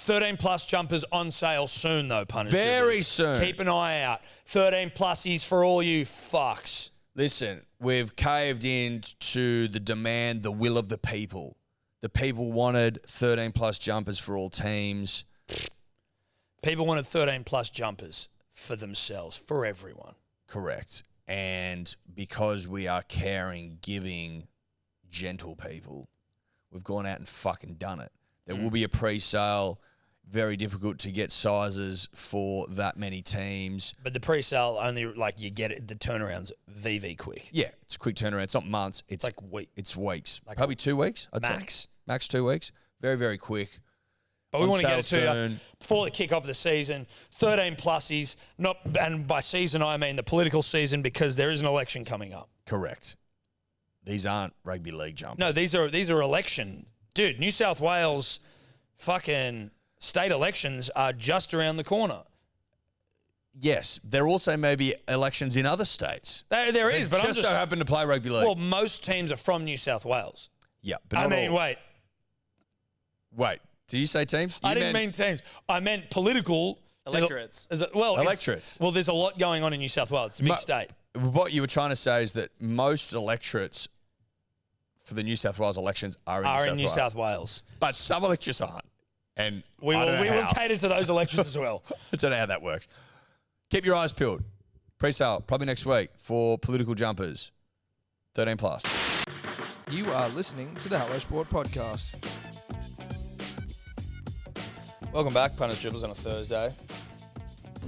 13-plus jumpers on sale soon, though, punters. Very soon. Keep an eye out. 13-plussies for all you fucks. Listen, we've caved in to the demand, the will of the people. The people wanted 13-plus jumpers for all teams. People wanted 13-plus jumpers for themselves, for everyone. Correct. And because we are caring, giving, gentle people, we've gone out and fucking done it. There will be a pre-sale. Very difficult to get sizes for that many teams. But the pre-sale only, like, you get it, the turnaround's VV quick. Yeah, it's a quick turnaround. It's not months. It's like weeks. It's weeks. Like probably 2 weeks, I'd max. say. Max 2 weeks. Very, very quick. But we want to get it to soon. you before the kick-off of the season. 13-plussies, and by season I mean the political season, because there is an election coming up. Correct. These aren't rugby league jumpers. No, these are election. Dude, New South Wales fucking state elections are just around the corner. Yes, there also may be elections in other states. There is, but I'm just so happen to play rugby league. Well, most teams are from New South Wales. Yeah, but not all. Wait. Did you say teams? I didn't mean teams. I meant political electorates. Electorates. Well, there's a lot going on in New South Wales. It's a big state. What you were trying to say is that most electorates for the New South Wales elections are in New South Wales. But some electorates aren't. And we will cater to those elections as well. I don't know how that works. Keep your eyes peeled. Pre-sale, probably next week, for political jumpers. 13+. You are listening to the Hello Sport Podcast. Welcome back, Punters Dribblers, on a Thursday.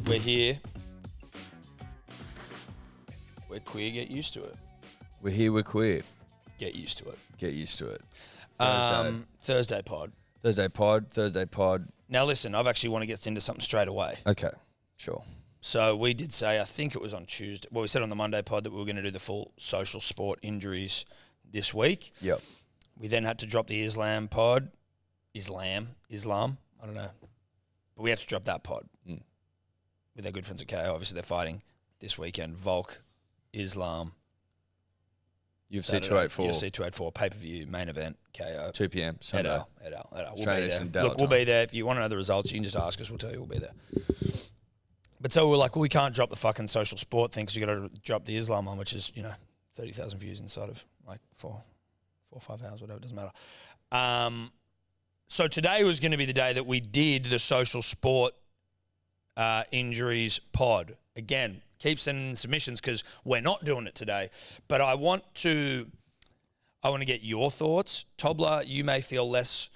We're here. We're queer, get used to it. We're here, we're queer. Get used to it. Get used to it. Thursday pod. Thursday pod. Now listen, I've actually want to get into something straight away. Okay, sure. So we did say, I think it was on Tuesday, well, we said on the Monday pod that we were going to do the full social sport injuries this week. Yep. We then had to drop the Islam pod. Islam, I don't know. But we had to drop that pod with our good friends at KO. Obviously, they're fighting this weekend. Volk, Islam. UFC 284. UFC 284, pay-per-view, main event, KO. 2 p.m. Sunday. Head out. We'll be there. Look, we'll be there. If you want to know the results, you can just ask us. We'll tell you. We'll be there. But so we're like, well, we can't drop the fucking social sport thing because you got to drop the Islam one, which is, 30,000 views inside of like 4 or 5 hours, whatever. It doesn't matter. So today was going to be the day that we did the social sport injuries pod. Again, keep sending in submissions because we're not doing it today. But I want to get your thoughts. Tobler, you may feel less,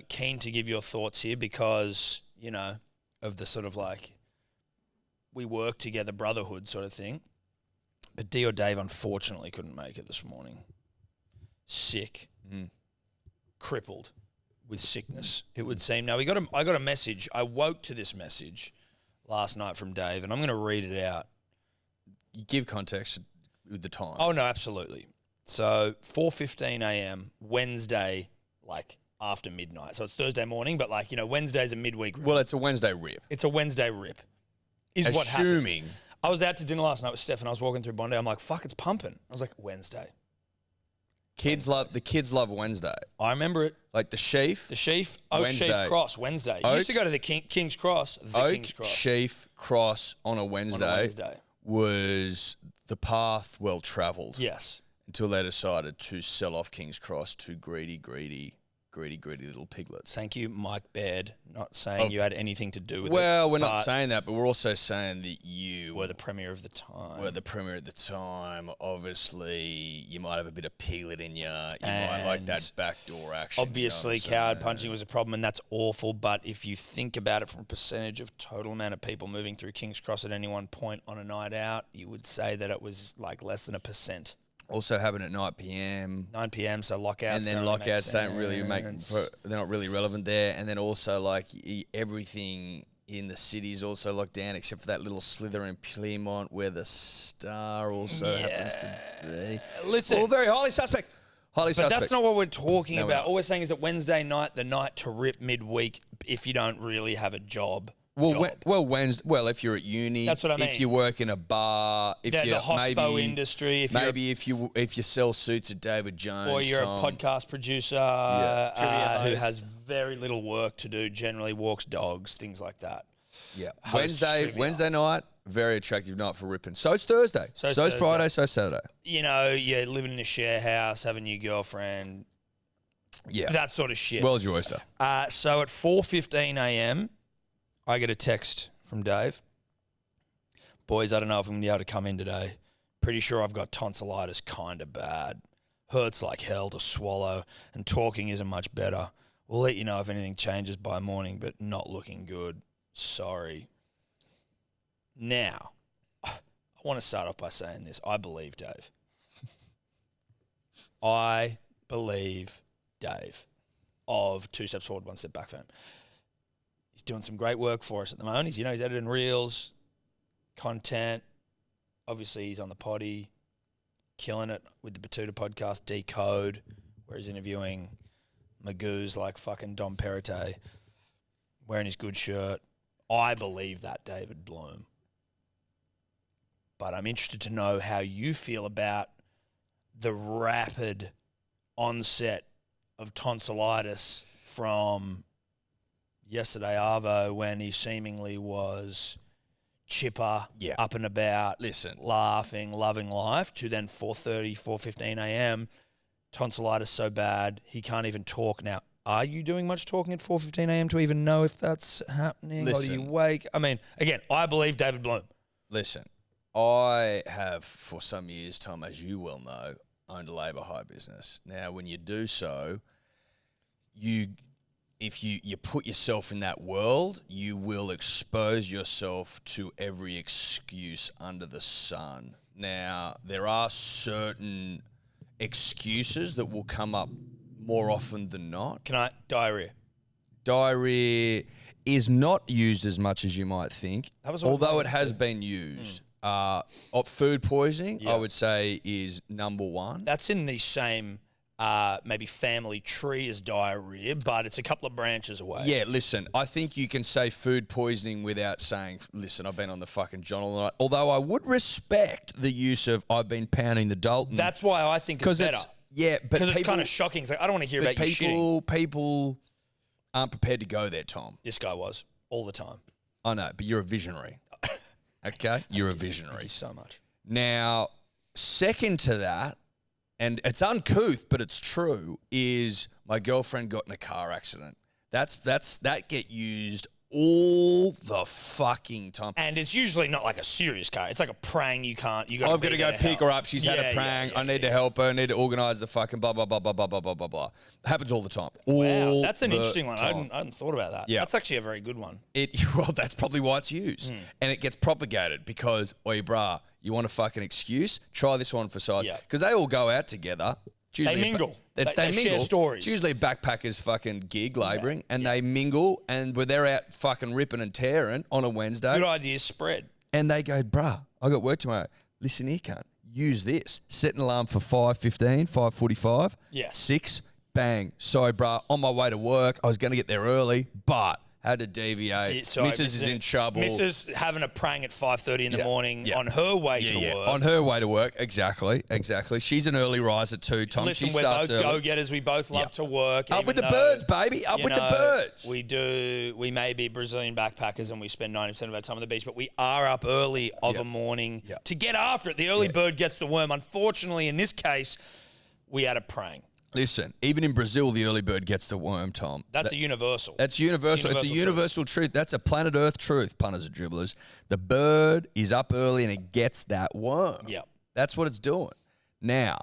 keen to give your thoughts here because, of the sort of like we work together brotherhood sort of thing. But D or Dave unfortunately couldn't make it this morning. Sick. Crippled with sickness, it would seem. Now, I got a message. I woke to this message last night from Dave, and I'm going to read it out. You give context with the time. Oh, no, absolutely. So 4:15 a.m., Wednesday, like after midnight. So it's Thursday morning, but like, Wednesday's a midweek rip. Well, it's a Wednesday rip. It's a Wednesday rip is what happens. Assuming. I was out to dinner last night with Steph, and I was walking through Bondi. I'm like, fuck, it's pumping. I was like, Wednesday. The kids love Wednesday. I remember it. Like the Sheaf. Oak Wednesday. Sheaf Cross, Wednesday. You used to go to the King's Cross. King's Cross. Sheaf Cross on a Wednesday was the path well travelled. Yes. Until they decided to sell off King's Cross to greedy little piglets. Thank you, Mike Baird. Not saying you had anything to do with it. Well, we're not saying that, but we're also saying that you were the premier of the time. Obviously, you might have a bit of piglet in you. You might like that backdoor action. Obviously, coward punching was a problem, and that's awful. But if you think about it from a percentage of total amount of people moving through King's Cross at any one point on a night out, you would say that it was like less than 1%. Also happened at 9 p.m. 9 p.m. So lockouts. And then lockouts don't really they're not really relevant there. And then also like everything in the city is also locked down except for that little slither in Plymouth where the Star also happens to be. Listen. All very highly suspect. But that's not what we're talking about. All we're saying is that Wednesday night, the night to rip midweek, if you don't really have a job. Wednesday. Well, if you're at uni, that's what I mean. If you work in a bar, if the you're hospo industry, if you sell suits at David Jones, or you're a podcast producer who has very little work to do, generally walks dogs, things like that. Yeah, Wednesday night, very attractive night for ripping. So's Thursday. So's Friday. So's Saturday. You know, you're living in a share house, having your girlfriend. Yeah, that sort of shit. World's your oyster. So at 4:15 a.m., I get a text from Dave. Boys, I don't know if I'm going to be able to come in today. Pretty sure I've got tonsillitis kind of bad. Hurts like hell to swallow, and talking isn't much better. We'll let you know if anything changes by morning, but not looking good. Sorry. Now, I want to start off by saying this. I believe Dave. I believe Dave of 2 Steps Forward, 1 Step Back fame. He's doing some great work for us at the moment. He's editing reels, content. Obviously, he's on the potty, killing it with the Batuta podcast, Decode, where he's interviewing Magoos like fucking Dom Perrottet, wearing his good shirt. I believe that, David Bloom. But I'm interested to know how you feel about the rapid onset of tonsillitis from yesterday, Arvo, when he seemingly was chipper, up and about, laughing, loving life, to then 4:15 a.m., tonsillitis so bad he can't even talk now. Are you doing much talking at 4:15 a.m. to even know if that's happening? Or do you wake? I mean, again, I believe David Bloom. Listen, I have for some years, Tom, as you well know, owned a labour hire business. Now, when you do so, if you put yourself in that world, you will expose yourself to every excuse under the sun. Now, there are certain excuses that will come up more often than not. Diarrhea? Diarrhea is not used as much as you might think, although it has been used. Food poisoning, I would say, is number one. That's in the same maybe family tree as diarrhea, but it's a couple of branches away. Yeah, listen, I think you can say food poisoning without saying, listen, I've been on the fucking John all night. Although I would respect the use of I've been pounding the Dalton. That's why I think it's better. Because it's kind of shocking. It's like, I don't want to hear about you shitting. People aren't prepared to go there, Tom. This guy was all the time. I know, but you're a visionary. Okay? You're a visionary. Thank you so much. Now, second to that, and it's uncouth, but it's true, is my girlfriend got in a car accident. That get used all the fucking time. And it's usually not like a serious car. It's like a prang I've got to go pick her up. She's had a prang. I need to help her. I need to organise the fucking blah, blah, blah, blah, blah, blah, blah, blah, blah. Happens all the time. Wow, that's an interesting one. I hadn't thought about that. Yeah. That's actually a very good one. Well, that's probably why it's used. And it gets propagated because, oi, brah, you want a fucking excuse? Try this one for size. Because they all go out together. They mingle. They mingle. Share stories. It's usually a backpacker's fucking gig labouring, and they mingle, and when they're out fucking ripping and tearing on a Wednesday. Good idea, spread. And they go, bruh, I got work tomorrow. Listen here, cunt. Use this. Set an alarm for 5:15, 5:45. Yeah. 6, bang. Sorry, bruh, on my way to work. I was going to get there early, but had to deviate. Mrs. is in trouble. Mrs. having a prang at 5:30 in the morning on her way to work. On her way to work, exactly. She's an early riser too, Tom. Listen, we're both go-getters. We both love to work. Up with the birds, baby. Up with the birds. We may be Brazilian backpackers and we spend 90% of our time on the beach, but we are up early of a morning to get after it. The early bird gets the worm. Unfortunately, in this case, we had a prang. Listen, even in Brazil, the early bird gets the worm, Tom. That's a universal. That's universal. It's a universal truth. That's a planet Earth truth, punters and dribblers. The bird is up early and it gets that worm. Yeah. That's what it's doing. Now,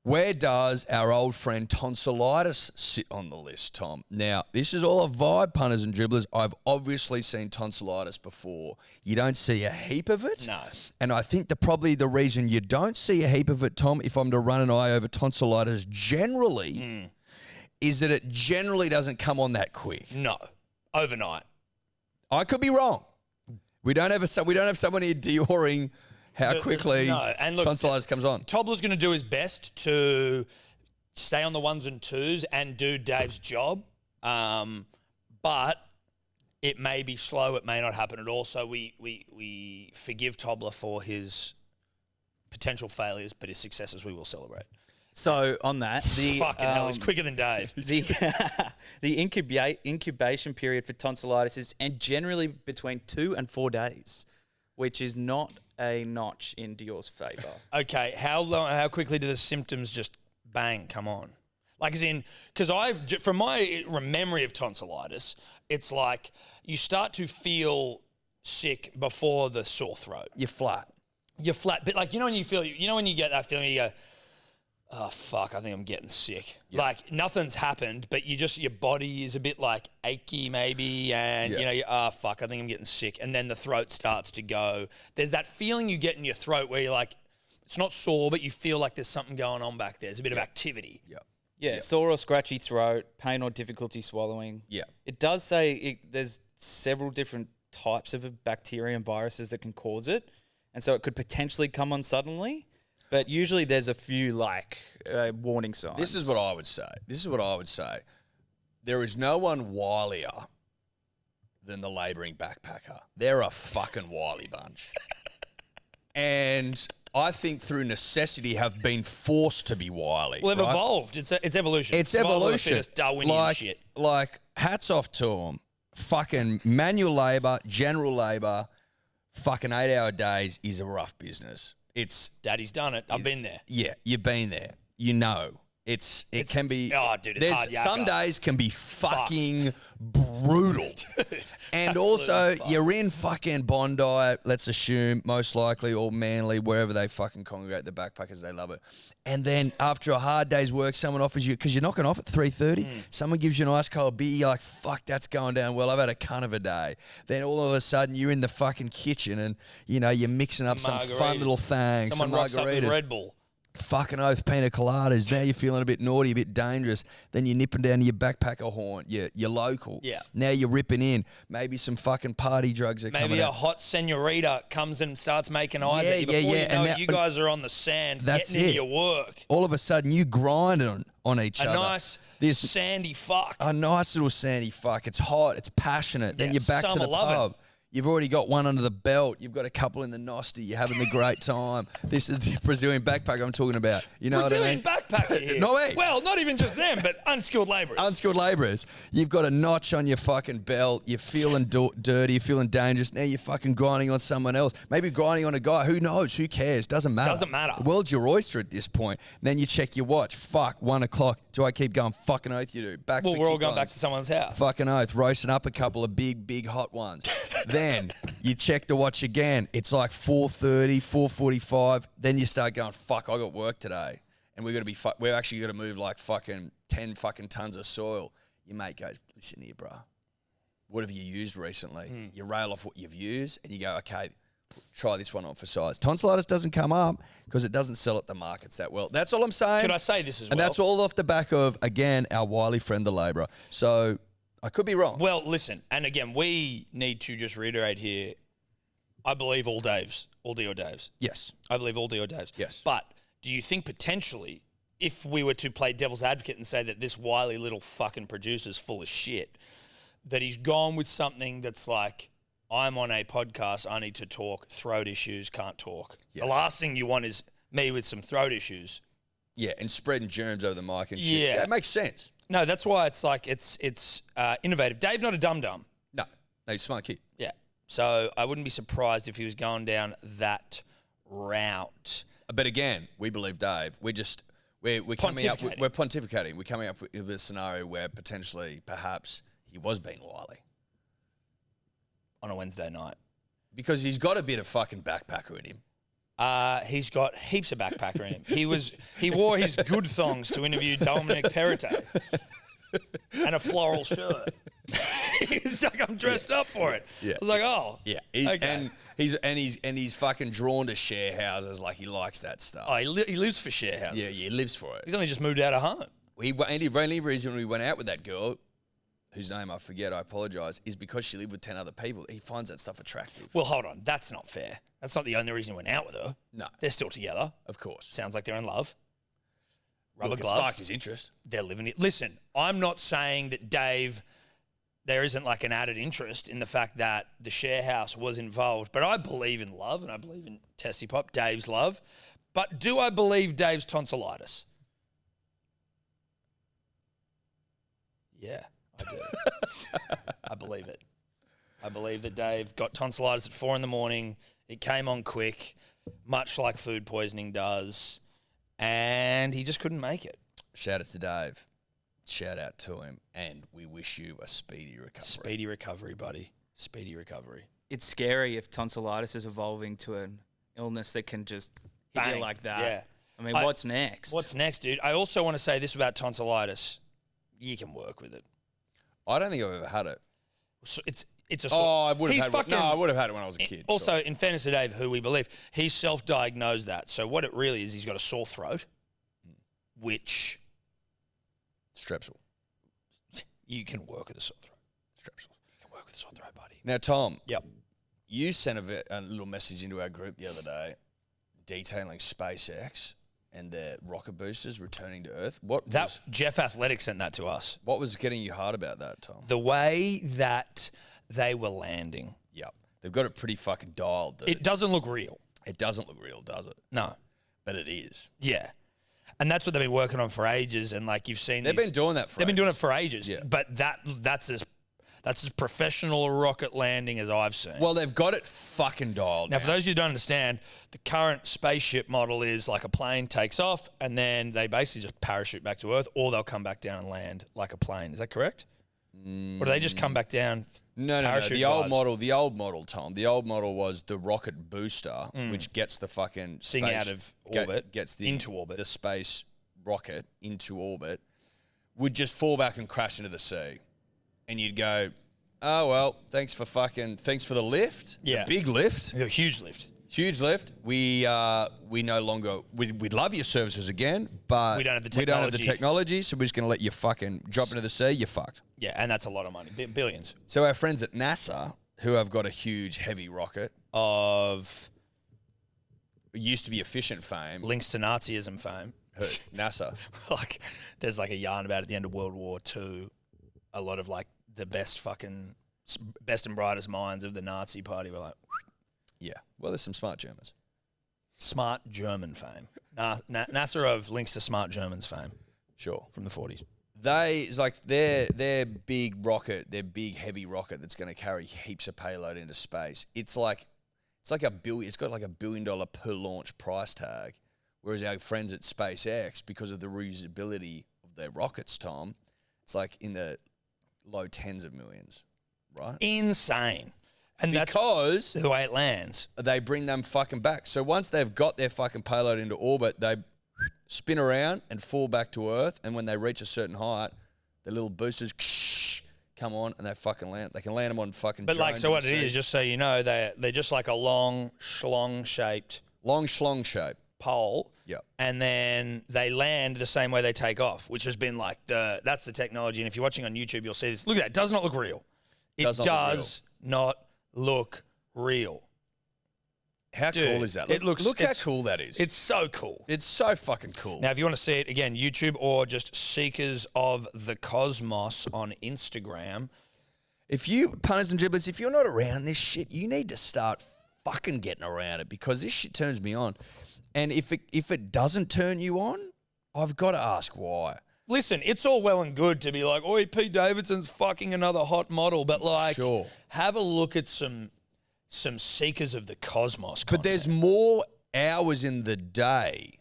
where does our old friend tonsillitis sit on the list, Tom? Now, this is all a vibe, punters and dribblers. I've obviously seen tonsillitis before. You don't see a heap of it. No. And I think probably the reason you don't see a heap of it, Tom, if I'm to run an eye over tonsillitis generally, is that it generally doesn't come on that quick. No. Overnight. I could be wrong. We don't have someone here DYORing how quickly tonsillitis comes on. Tobler's going to do his best to stay on the ones and twos and do Dave's job. But it may be slow, it may not happen at all. So we forgive Tobler for his potential failures, but his successes we will celebrate. So on that, fucking hell, he's quicker than Dave. The incubation period for tonsillitis is generally between 2 and 4 days, which is not a notch in DYOR's favour. Okay, how quickly do the symptoms just bang come on? Like, as in, because from my memory of tonsillitis, it's like you start to feel sick before the sore throat. You're flat. But like, when you get that feeling, you go, oh, fuck, I think I'm getting sick. Yep. Like, nothing's happened, but your body is a bit, like, achy maybe, and, fuck, I think I'm getting sick. And then the throat starts to go. There's that feeling you get in your throat where you're like, it's not sore, but you feel like there's something going on back there. There's a bit of activity. Yep. Yeah, yep. Sore or scratchy throat, pain or difficulty swallowing. Yeah. It does say there's several different types of bacteria and viruses that can cause it, and so it could potentially come on suddenly. But usually there's a few, warning signs. This is what I would say. There is no one wilier than the labouring backpacker. They're a fucking wily bunch. And I think through necessity have been forced to be wily. Well, they've evolved. It's evolution. It's evolution. Fittest, Darwinian shit. Like, hats off to them. Fucking manual labour, general labour, fucking 8-hour days is a rough business. Daddy's done it. I've been there. Yeah, you've been there. You know. It can be. Oh, dude, it's hard yakka. Some days can be fucking brutal. Dude, and also, you're in fucking Bondi, let's assume, most likely, or Manly, wherever they fucking congregate, the backpackers, they love it. And then after a hard day's work, someone offers you, because you're knocking off at 3:30, someone gives you an ice cold beer, you're like, fuck, that's going down well. I've had a cunt of a day. Then all of a sudden, you're in the fucking kitchen and, you're mixing up some fun little thing. Someone rocks up with Red Bull. Fucking oath, pina coladas. Now you're feeling a bit naughty, a bit dangerous. Then you're nipping down to your backpacker horn. You're local. Yeah. Now you're ripping in. Maybe some fucking party drugs are coming out. Maybe a hot senorita comes and starts making eyes at you before you know you guys are on the sand getting into your work. All of a sudden, you grind on each other. A nice sandy fuck. A nice little sandy fuck. It's hot. It's passionate. Then you're back to the pub. You've already got one under the belt. You've got a couple in the nosty. You're having the great time. This is the Brazilian backpacker I'm talking about. You know Brazilian what I mean? backpacker here. Not me. Well, not even just them, but unskilled labourers. Unskilled labourers. You've got a notch on your fucking belt. You're feeling dirty. You're feeling dangerous. Now you're fucking grinding on someone else. Maybe grinding on a guy. Who knows? Who cares? Doesn't matter. Doesn't matter. The world's your oyster at this point. And then you check your watch. Fuck, 1 o'clock. Do I keep going? Fucking oath you do. Well, we're all going back to someone's house. Fucking oath. Roasting up a couple of big hot ones. Then you check the watch again. It's like 4:30, 4:45. Then you start going, fuck, I got work today. And we're actually got to move like fucking 10 fucking tons of soil. Your mate goes, listen here, bro. What have you used recently? You rail off what you've used and you go, okay, try this one on for size. Tonsillitis doesn't come up because it doesn't sell at the markets that well. That's all I'm saying. Could I say this as well? And that's all off the back of, again, our wily friend, the labourer. So I could be wrong. Well, listen, and again, we need to just reiterate here, I believe all Daves, all DYOR Daves. Yes. I believe all DYOR Daves. Yes. But do you think potentially, if we were to play devil's advocate and say that this wily little fucking producer's full of shit, that he's gone with something that's like, I'm on a podcast, I need to talk, throat issues, can't talk. Yes. The last thing you want is me with some throat issues. Yeah, and spreading germs over the mic and shit. Yeah, it makes sense. No, that's why it's like, it's innovative. Dave, not a dum-dum. No, he's a smart kid. Yeah. So I wouldn't be surprised if he was going down that route. But again, we believe Dave. We're coming up. We're pontificating. We're coming up with a scenario where potentially, perhaps, he was being wily on a Wednesday night because he's got a bit of fucking backpacker in him. He's got heaps of backpacker in him. He wore his good thongs to interview Dominic Perrottet and a floral shirt. He's like, I'm dressed up for it. Yeah. I was like, oh. Yeah. Okay. And he's fucking drawn to share houses. Like, he likes that stuff. Oh, he lives for share houses. Yeah, he lives for it. He's only just moved out of home. The only reason we went out with that girl, whose name I forget, I apologise, is because she lived with 10 other people. He finds that stuff attractive. Well, hold on. That's not fair. That's not the only reason he went out with her. No. They're still together. Of course. Sounds like they're in love. Rubber glove. It sparked his interest. They're living it. Listen, I'm not saying that Dave there isn't like an added interest in the fact that the share house was involved. But I believe in love and I believe in Tessie Pop, Dave's love. But do I believe Dave's tonsillitis? Yeah, I do. I believe it. I believe that Dave got tonsillitis at 4 a.m. It came on quick, much like food poisoning does, and he just couldn't make it. Shout out to Dave. Shout out to him, and we wish you a speedy recovery. Speedy recovery, buddy. Speedy recovery. It's scary if tonsillitis is evolving to an illness that can just hit you like that. Yeah. I mean, what's next? What's next, dude? I also want to say this about tonsillitis. You can work with it. I don't think I've ever had it. So it's a I would have had it. No, I would have had it when I was a kid. Also, in fairness to Dave, who we believe, he self-diagnosed that. So what it really is, he's got a sore throat, which Strepsil. You can work with a sore throat. Strepsil. You can work with a sore throat, buddy. Now, Tom. Yep. You sent a little message into our group the other day detailing SpaceX and their rocket boosters returning to Earth. Jeff Athletic sent that to us. What was getting you hard about that, Tom? The way that they were landing. Yep. They've got it pretty fucking dialed, dude. It doesn't look real. It doesn't look real, does it? No. But it is. Yeah. And that's what they've been working on for ages. And like you've seen, they've been doing that for. They've been doing it for ages. Yeah. But that's as professional a rocket landing as I've seen. Well, they've got it fucking dialed. Now, for those who don't understand, the current spaceship model is like a plane takes off and then they basically just parachute back to Earth, or they'll come back down and land like a plane. Is that correct? Or do they just come back down? No. The old model, Tom. The old model was the rocket booster, which gets the fucking thing out of orbit, gets into orbit. The space rocket into orbit, would just fall back and crash into the sea, and you'd go, "Oh well, thanks for the lift, yeah, the big lift, a huge lift." Huge lift. We no longer we'd love your services again, but we don't have the technology, so we're just gonna let you fucking drop into the sea. You're fucked. Yeah, and that's a lot of money, billions. So our friends at NASA, who have got a huge heavy rocket of used to be efficient fame, links to Nazism fame. Who? NASA. Like, there's like a yarn about at the end of World War II, a lot of like the best and brightest minds of the Nazi party were like. Yeah, well, there's some smart Germans. Smart German fame. NASA of links to smart Germans fame. Sure. From the 40s. Their big rocket, their big heavy rocket that's going to carry heaps of payload into space. It's got like $1 billion per launch price tag. Whereas our friends at SpaceX, because of the reusability of their rockets, Tom, it's like in the low tens of millions, right? Insane. And because that's the way it lands. They bring them fucking back. So once they've got their fucking payload into orbit, they spin around and fall back to Earth. And when they reach a certain height, the little boosters come on and they fucking land. They can land them on fucking. But like, so what it is, just so you know, they're just like a long schlong shaped pole. Yep. And then they land the same way they take off, which has been like that's the technology. And if you're watching on YouTube, you'll see this. Look at that. It does not look real. It does not look real. How cool is that? Look how cool that is. It's so cool. It's so fucking cool. Now, if you want to see it again, YouTube or just Seekers of the Cosmos on Instagram. If you, punters and dribblers, if you're not around this shit, you need to start fucking getting around it, because this shit turns me on. And if it doesn't turn you on, I've got to ask why. Listen, it's all well and good to be like, "Oi, Pete Davidson's fucking another hot model," but like, sure. Have a look at some Seekers of the Cosmos content. But there's more hours in the day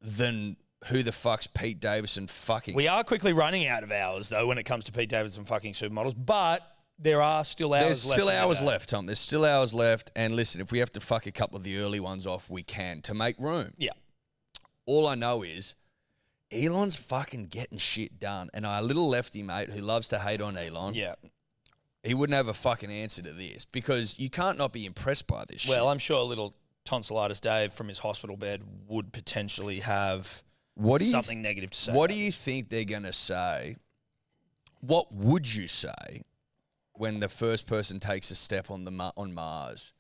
than who the fuck's Pete Davidson fucking. We are quickly running out of hours, though, when it comes to Pete Davidson fucking supermodels, but there are still hours left. There's still hours left, Tom. There's still hours left. And listen, if we have to fuck a couple of the early ones off, we can to make room. Yeah. All I know is Elon's fucking getting shit done. And our little lefty mate who loves to hate on Elon, he wouldn't have a fucking answer to this, because you can't not be impressed by this shit. Well, I'm sure a little tonsillitis Dave from his hospital bed would potentially have something negative to say. What do you think they're going to say? What would you say when the first person takes a step on Mars?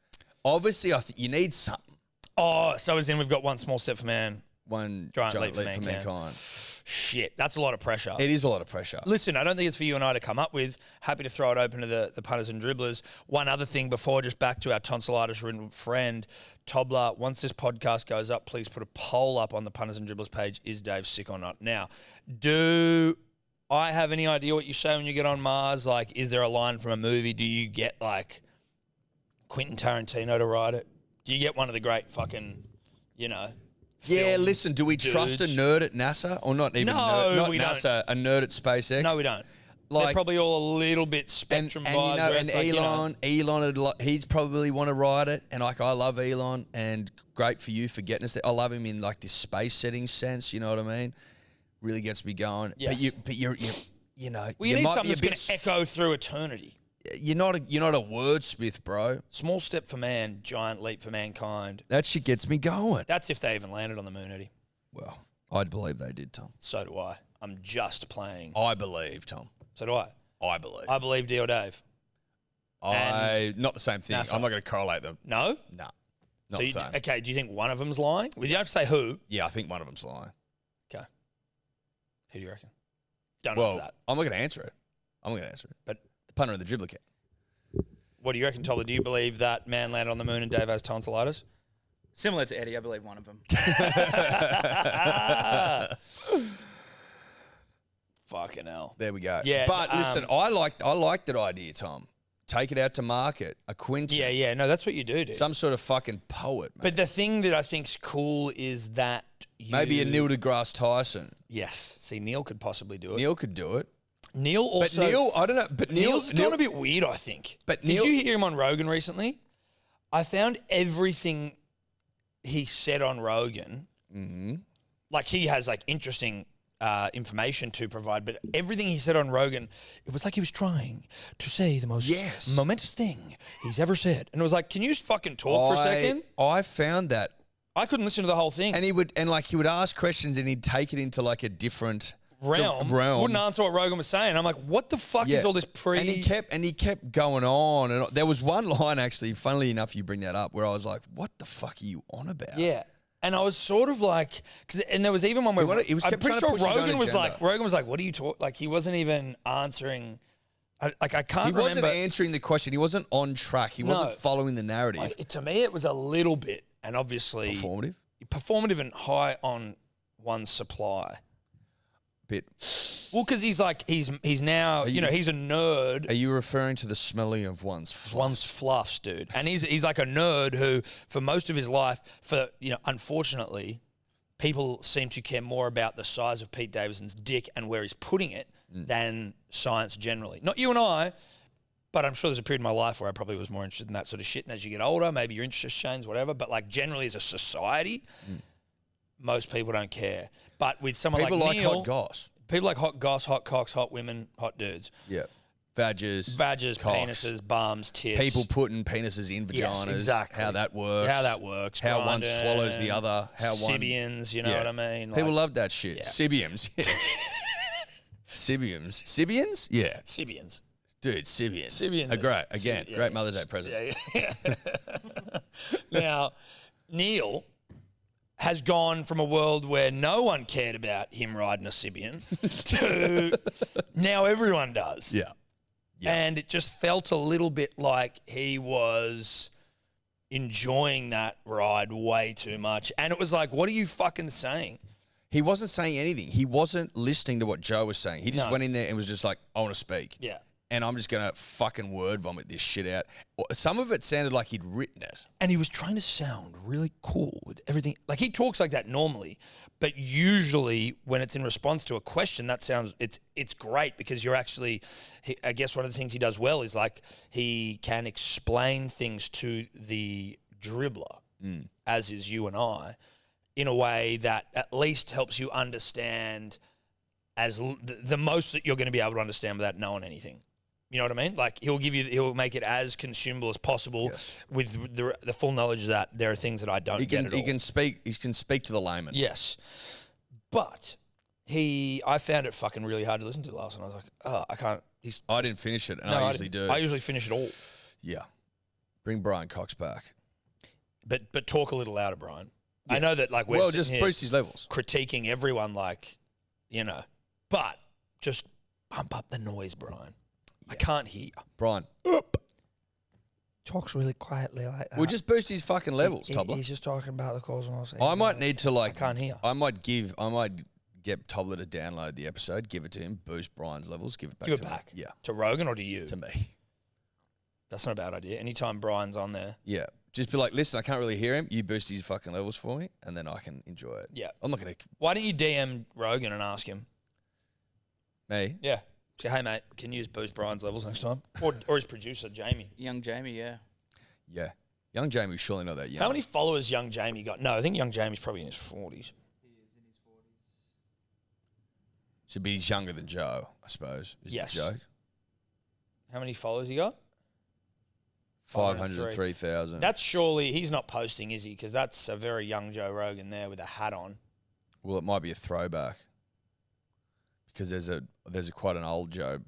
Obviously, I think you need something. Oh, so as in we've got one small step for man, giant leap for mankind. Shit, that's a lot of pressure. It is a lot of pressure. Listen, I don't think it's for you and I to come up with. Happy to throw it open to the punters and dribblers. One other thing before, just back to our tonsillitis-ridden friend, Tobler, once this podcast goes up, please put a poll up on the punters and dribblers page. Is Dave sick or not? Now, do I have any idea what you say when you get on Mars? Like, is there a line from a movie? Do you get, like, Quentin Tarantino to write it? Do you get one of the great fucking, Yeah, listen, do we trust a nerd at NASA? Or not even not NASA, a nerd at SpaceX? No, we don't. They're probably all a little bit spectrum vibes. Elon, he's probably want to ride it. And I love Elon, and great for you for getting us there. I love him in like this space setting sense, you know what I mean? Really gets me going. Yes. But you're Well, you need something that's going to echo through eternity. You're not a wordsmith, bro. Small step for man, giant leap for mankind. That shit gets me going. That's if they even landed on the moon, Eddie. Well, I'd believe they did, Tom. So do I. I'm just playing. I believe, Tom. So do I. I believe. I believe D or Dave. Not the same thing. NASA. I'm not going to correlate them. No? No. Not So the same. okay, do you think one of them's lying? Well, you don't have to say who. Yeah, I think one of them's lying. Okay. Who do you reckon? Don't answer that. I'm not going to answer it. But the punter and the dribbler can. What do you reckon, Toller? Do you believe that man landed on the moon and Dave has tonsillitis? Similar to Eddie, I believe one of them. Fucking hell. There we go. Yeah, but listen, I like that idea, Tom. Take it out to market. A Quentin. Yeah. No, that's what you do, dude. Some sort of fucking poet, mate. But the thing that I think's cool is that maybe a Neil deGrasse Tyson. Yes. See, Neil could possibly do it. Neil could do it. Neil also. But Neil, I don't know. But Neil's gone a bit weird, I think. But Did you hear him on Rogan recently? I found everything he said on Rogan, like he has like interesting information to provide, but everything he said on Rogan, it was like he was trying to say the most momentous thing he's ever said. And it was like, can you just fucking talk for a second? I found that. I couldn't listen to the whole thing. And he would ask questions and he'd take it into like a different realm. Wouldn't answer what Rogan was saying. I'm like, what the fuck is all this And he kept going on, and there was one line actually, funnily enough, you bring that up, where I was like, what the fuck are you on about? Yeah. And I was sort of like, and there was even one where I'm pretty sure Rogan was like, what are you talking? Like he wasn't even answering. I can't remember. He wasn't answering the question. He wasn't on track. He wasn't following the narrative. To me, it was a little bit, and obviously performative and high on one's supply. Bit. Well, because he's like he's now he's a nerd. Are you referring to the smelling of one's fluffs, dude? And he's like a nerd who, for most of his life, unfortunately, people seem to care more about the size of Pete Davidson's dick and where he's putting it than science generally. Not you and I, but I'm sure there's a period in my life where I probably was more interested in that sort of shit. And as you get older, maybe your interest changes, whatever. But like generally, as a society. Most people don't care. But with someone people like Neil... hot goss. People like hot goss, hot cocks, hot women, hot dudes. Yeah. Vagers, cocks. Penises, bums, tits. People putting penises in vaginas. Yes, exactly. How that works. How grinding, one swallows the other. How Sibians, you know what I mean? People love that shit. Yeah. Sibians. Yeah. Sibians? Yeah. Sibians. Dude, Sibians. Sibians. Great Mother's Day present. Yeah. Now, Neil... has gone from a world where no one cared about him riding a Sibian to now everyone does. Yeah. And it just felt a little bit like he was enjoying that ride way too much. And it was like, what are you fucking saying? He wasn't saying anything. He wasn't listening to what Joe was saying. He just went in there and was just like, I want to speak. Yeah. And I'm just going to fucking word vomit this shit out. Some of it sounded like he'd written it. And he was trying to sound really cool with everything. Like, he talks like that normally, but usually when it's in response to a question, that sounds, it's great because you're actually, I guess one of the things he does well is like he can explain things to the dribbler, as is you and I, in a way that at least helps you understand as the most that you're going to be able to understand without knowing anything. You know what I mean? Like he'll make it as consumable as possible with the full knowledge that there are things that I don't get at all. He can speak to the layman. Yes. But I found it fucking really hard to listen to last night. I was like, oh, I can't. I didn't finish it, and I usually do. I usually finish it all. Yeah. Bring Brian Cox back. But talk a little louder, Brian. I know that like we're just boost his levels, critiquing everyone, like, you know, but just bump up the noise, Brian. I can't hear. Brian. Talks really quietly like that. We'll just boost his fucking levels, Tobler. He's just talking about the calls and all that. I might need to like. I can't hear. I might get Tobler to download the episode, give it to him, boost Brian's levels, give it back. Give it back. Yeah. To Rogan or to you? To me. That's not a bad idea. Anytime Brian's on there. Yeah. Just be like, listen, I can't really hear him. You boost his fucking levels for me, and then I can enjoy it. Yeah. I'm not going to... Why don't you DM Rogan and ask him? Me? Yeah. Say, hey, mate, can you just boost Brian's levels next time? Or his producer, Jamie. Young Jamie, yeah. Yeah. Young Jamie's surely not that young. How many followers young Jamie got? No, I think young Jamie's probably in his 40s. He is in his 40s. Should be younger than Joe, I suppose. Is yes. The joke. How many followers he got? 503,000. That's surely, he's not posting, is he? Because that's a very young Joe Rogan there with a hat on. Well, it might be a throwback. Because there's a quite an old Joe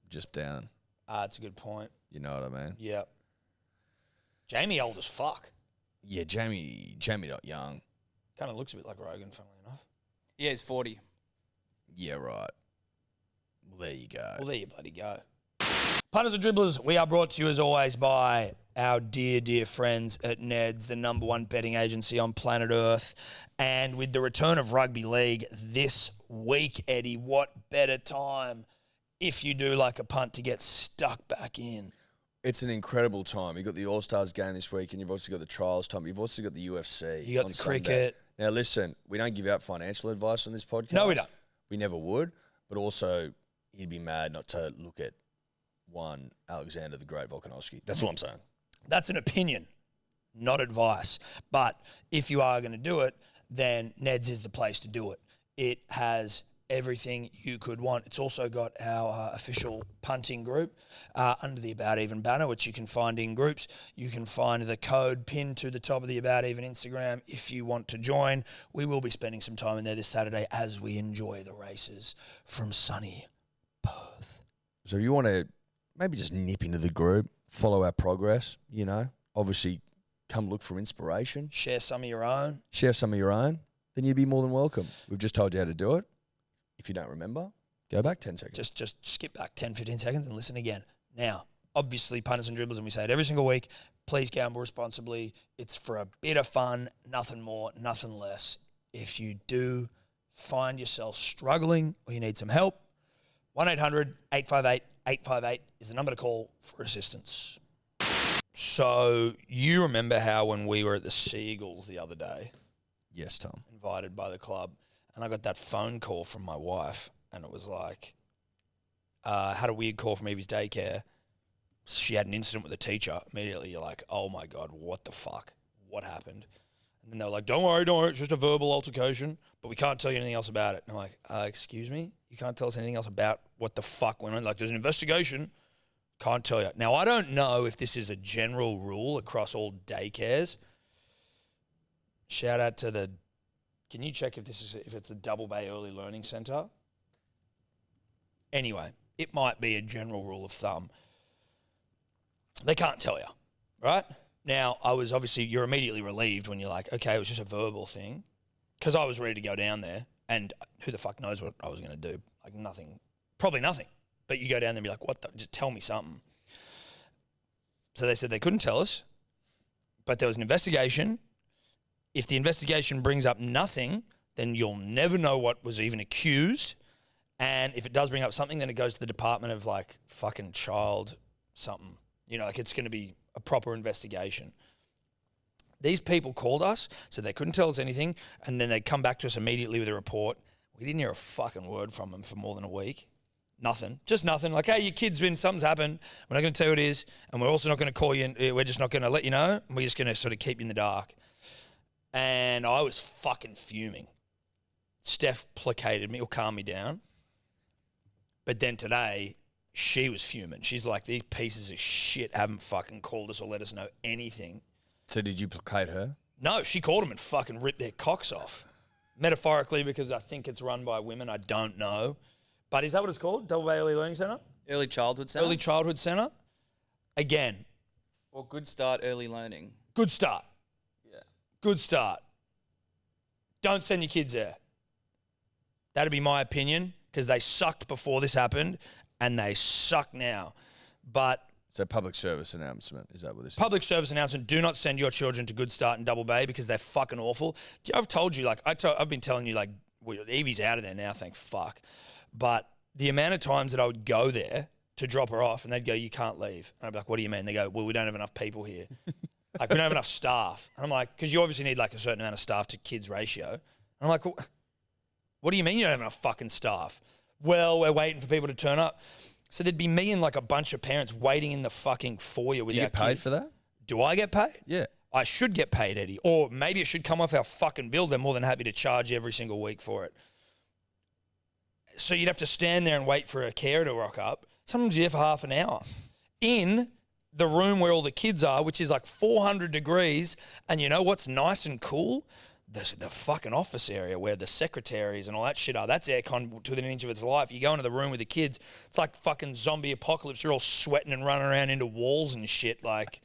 just down. That's a good point. You know what I mean? Yep. Jamie old as fuck. Yeah, Jamie not young. Kind of looks a bit like Rogan, funnily enough. Yeah, he's 40. Yeah, right. Well, there you go. Well, there you bloody go. Punters and Dribblers, we are brought to you as always by our dear, dear friends at Ned's, the #1 betting agency on planet Earth. And with the return of Rugby League this week, Eddie, what better time if you do like a punt to get stuck back in? It's an incredible time. You've got the All-Stars game this week, and you've also got the trials time. You've also got the UFC. You got the cricket. Now, listen, we don't give out financial advice on this podcast. No, we don't. We never would. But also, you'd be mad not to look at one Alexander the Great Volkanovski. That's what I'm saying. That's an opinion, not advice. But if you are going to do it, then Ned's is the place to do it. It has everything you could want. It's also got our official punting group under the About Even banner, which you can find in groups. You can find the code pinned to the top of the About Even Instagram if you want to join. We will be spending some time in there this Saturday as we enjoy the races from sunny Perth. So if you want to maybe just nip into the group, follow our progress, you know, obviously come look for inspiration. Share some of your own. Then you'd be more than welcome. We've just told you how to do it. If you don't remember, go back 10 seconds. Just skip back 10, 15 seconds and listen again. Now, obviously, punters and dribblers, and we say it every single week, please gamble responsibly. It's for a bit of fun, nothing more, nothing less. If you do find yourself struggling or you need some help, 1-800-858-858 is the number to call for assistance. So you remember how when we were at the Seagulls the other day? Yes, Tom. Invited by the club. And I got that phone call from my wife, and it was like, had a weird call from Evie's daycare. She had an incident with a teacher. Immediately, you're like, oh my God, what the fuck? What happened? And then they were like, don't worry, it's just a verbal altercation, but we can't tell you anything else about it. And I'm like, excuse me? You can't tell us anything else about what the fuck went on? Like, there's an investigation. Can't tell you. Now, I don't know if this is a general rule across all daycares. Shout out to the... Can you check if it's the Double Bay Early Learning Centre? Anyway, it might be a general rule of thumb. They can't tell you, right? Now, you're immediately relieved when you're like, okay, it was just a verbal thing. Because I was ready to go down there, and who the fuck knows what I was going to do? Like nothing, probably nothing. But you go down there and be like, just tell me something. So they said they couldn't tell us, but there was an investigation. If the investigation brings up nothing, then you'll never know what was even accused. And if it does bring up something, then it goes to the Department of like fucking child something. You know, like it's going to be a proper investigation. These people called us, so they couldn't tell us anything, and then they come back to us immediately with a report. We didn't hear a fucking word from them for more than a week. Nothing. Just nothing. Like, hey, your kid's something's happened. We're not going to tell you what it is, and we're also not going to call you, and we're just not going to let you know. We're just going to sort of keep you in the dark. And I was fucking fuming. Steph placated me or calmed me down. But then today, she was fuming. She's like, these pieces of shit haven't fucking called us or let us know anything. So did you placate her? No, she called them and fucking ripped their cocks off. Metaphorically, because I think it's run by women. I don't know. But is that what it's called? Double Bay Early Learning Centre? Early Childhood Centre? Early Childhood Centre. Again. Or Good Start Early Learning. Good start. Yeah. Good start. don't send your kids there. That'd be my opinion, because they sucked before this happened and they suck now. But so public service announcement, is that what this is? Public service announcement, do not send your children to Good Start and Double Bay because they're fucking awful. I've told you, like, I've been telling you, like, Evie's out of there now, thank fuck. But the amount of times that I would go there to drop her off and they'd go, you can't leave. And I'd be like, what do you mean? They go, well, we don't have enough people here. Like, we don't have enough staff. And I'm like, because you obviously need like a certain amount of staff to kids ratio. And I'm like, well, what do you mean you don't have enough fucking staff? Well, we're waiting for people to turn up. So there'd be me and like a bunch of parents waiting in the fucking foyer with our kids. Do you get paid for that? Do I get paid? Yeah. I should get paid, Eddie. Or maybe it should come off our fucking bill. They're more than happy to charge every single week for it. So you'd have to stand there and wait for a carer to rock up. Sometimes you're there for half an hour. In the room where all the kids are, which is like 400 degrees. And you know what's nice and cool? The fucking office area where the secretaries and all that shit are. That's aircon to within an inch of its life. You go into the room with the kids, it's like fucking zombie apocalypse. You're all sweating and running around into walls and shit. Like,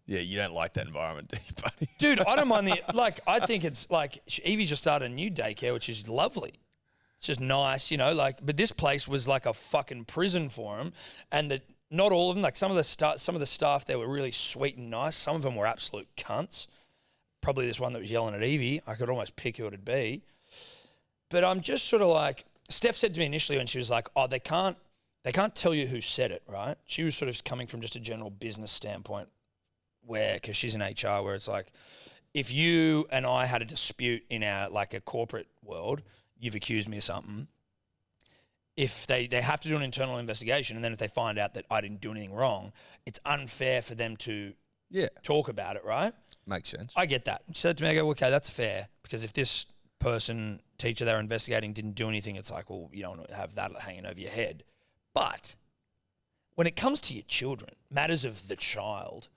yeah, you don't like that environment, do you, buddy? Dude, I don't mind I think it's like, Evie just started a new daycare, which is lovely. It's just nice, you know, like, but this place was like a fucking prison for them. And not all of them, like some of the staff there were really sweet and nice. Some of them were absolute cunts. Probably this one that was yelling at Evie. I could almost pick who it'd be. But I'm just sort of like, Steph said to me initially when she was like, oh, they can't tell you who said it, right? She was sort of coming from just a general business standpoint because she's in HR, where it's like, if you and I had a dispute in our, like a corporate world, you've accused me of something. If they have to do an internal investigation, and then if they find out that I didn't do anything wrong, it's unfair for them to talk about it, right? Makes sense. I get that. She said to me, I go, okay, that's fair. Because if this teacher they're investigating didn't do anything, it's like, well, you don't want to have that hanging over your head. But when it comes to your children, matters of the child,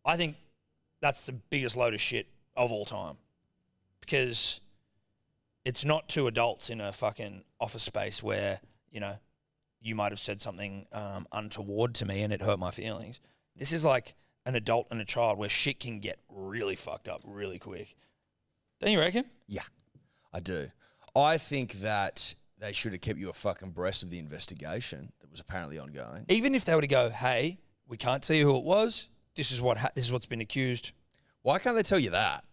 I think that's the biggest load of shit of all time. Because it's not two adults in a fucking office space where, you know, you might have said something untoward to me and it hurt my feelings. This is like an adult and a child where shit can get really fucked up really quick. Don't you reckon? Yeah, I do. I think that they should have kept you a fucking abreast of the investigation that was apparently ongoing. Even if they were to go, hey, we can't tell you who it was. This is what's been accused. Why can't they tell you that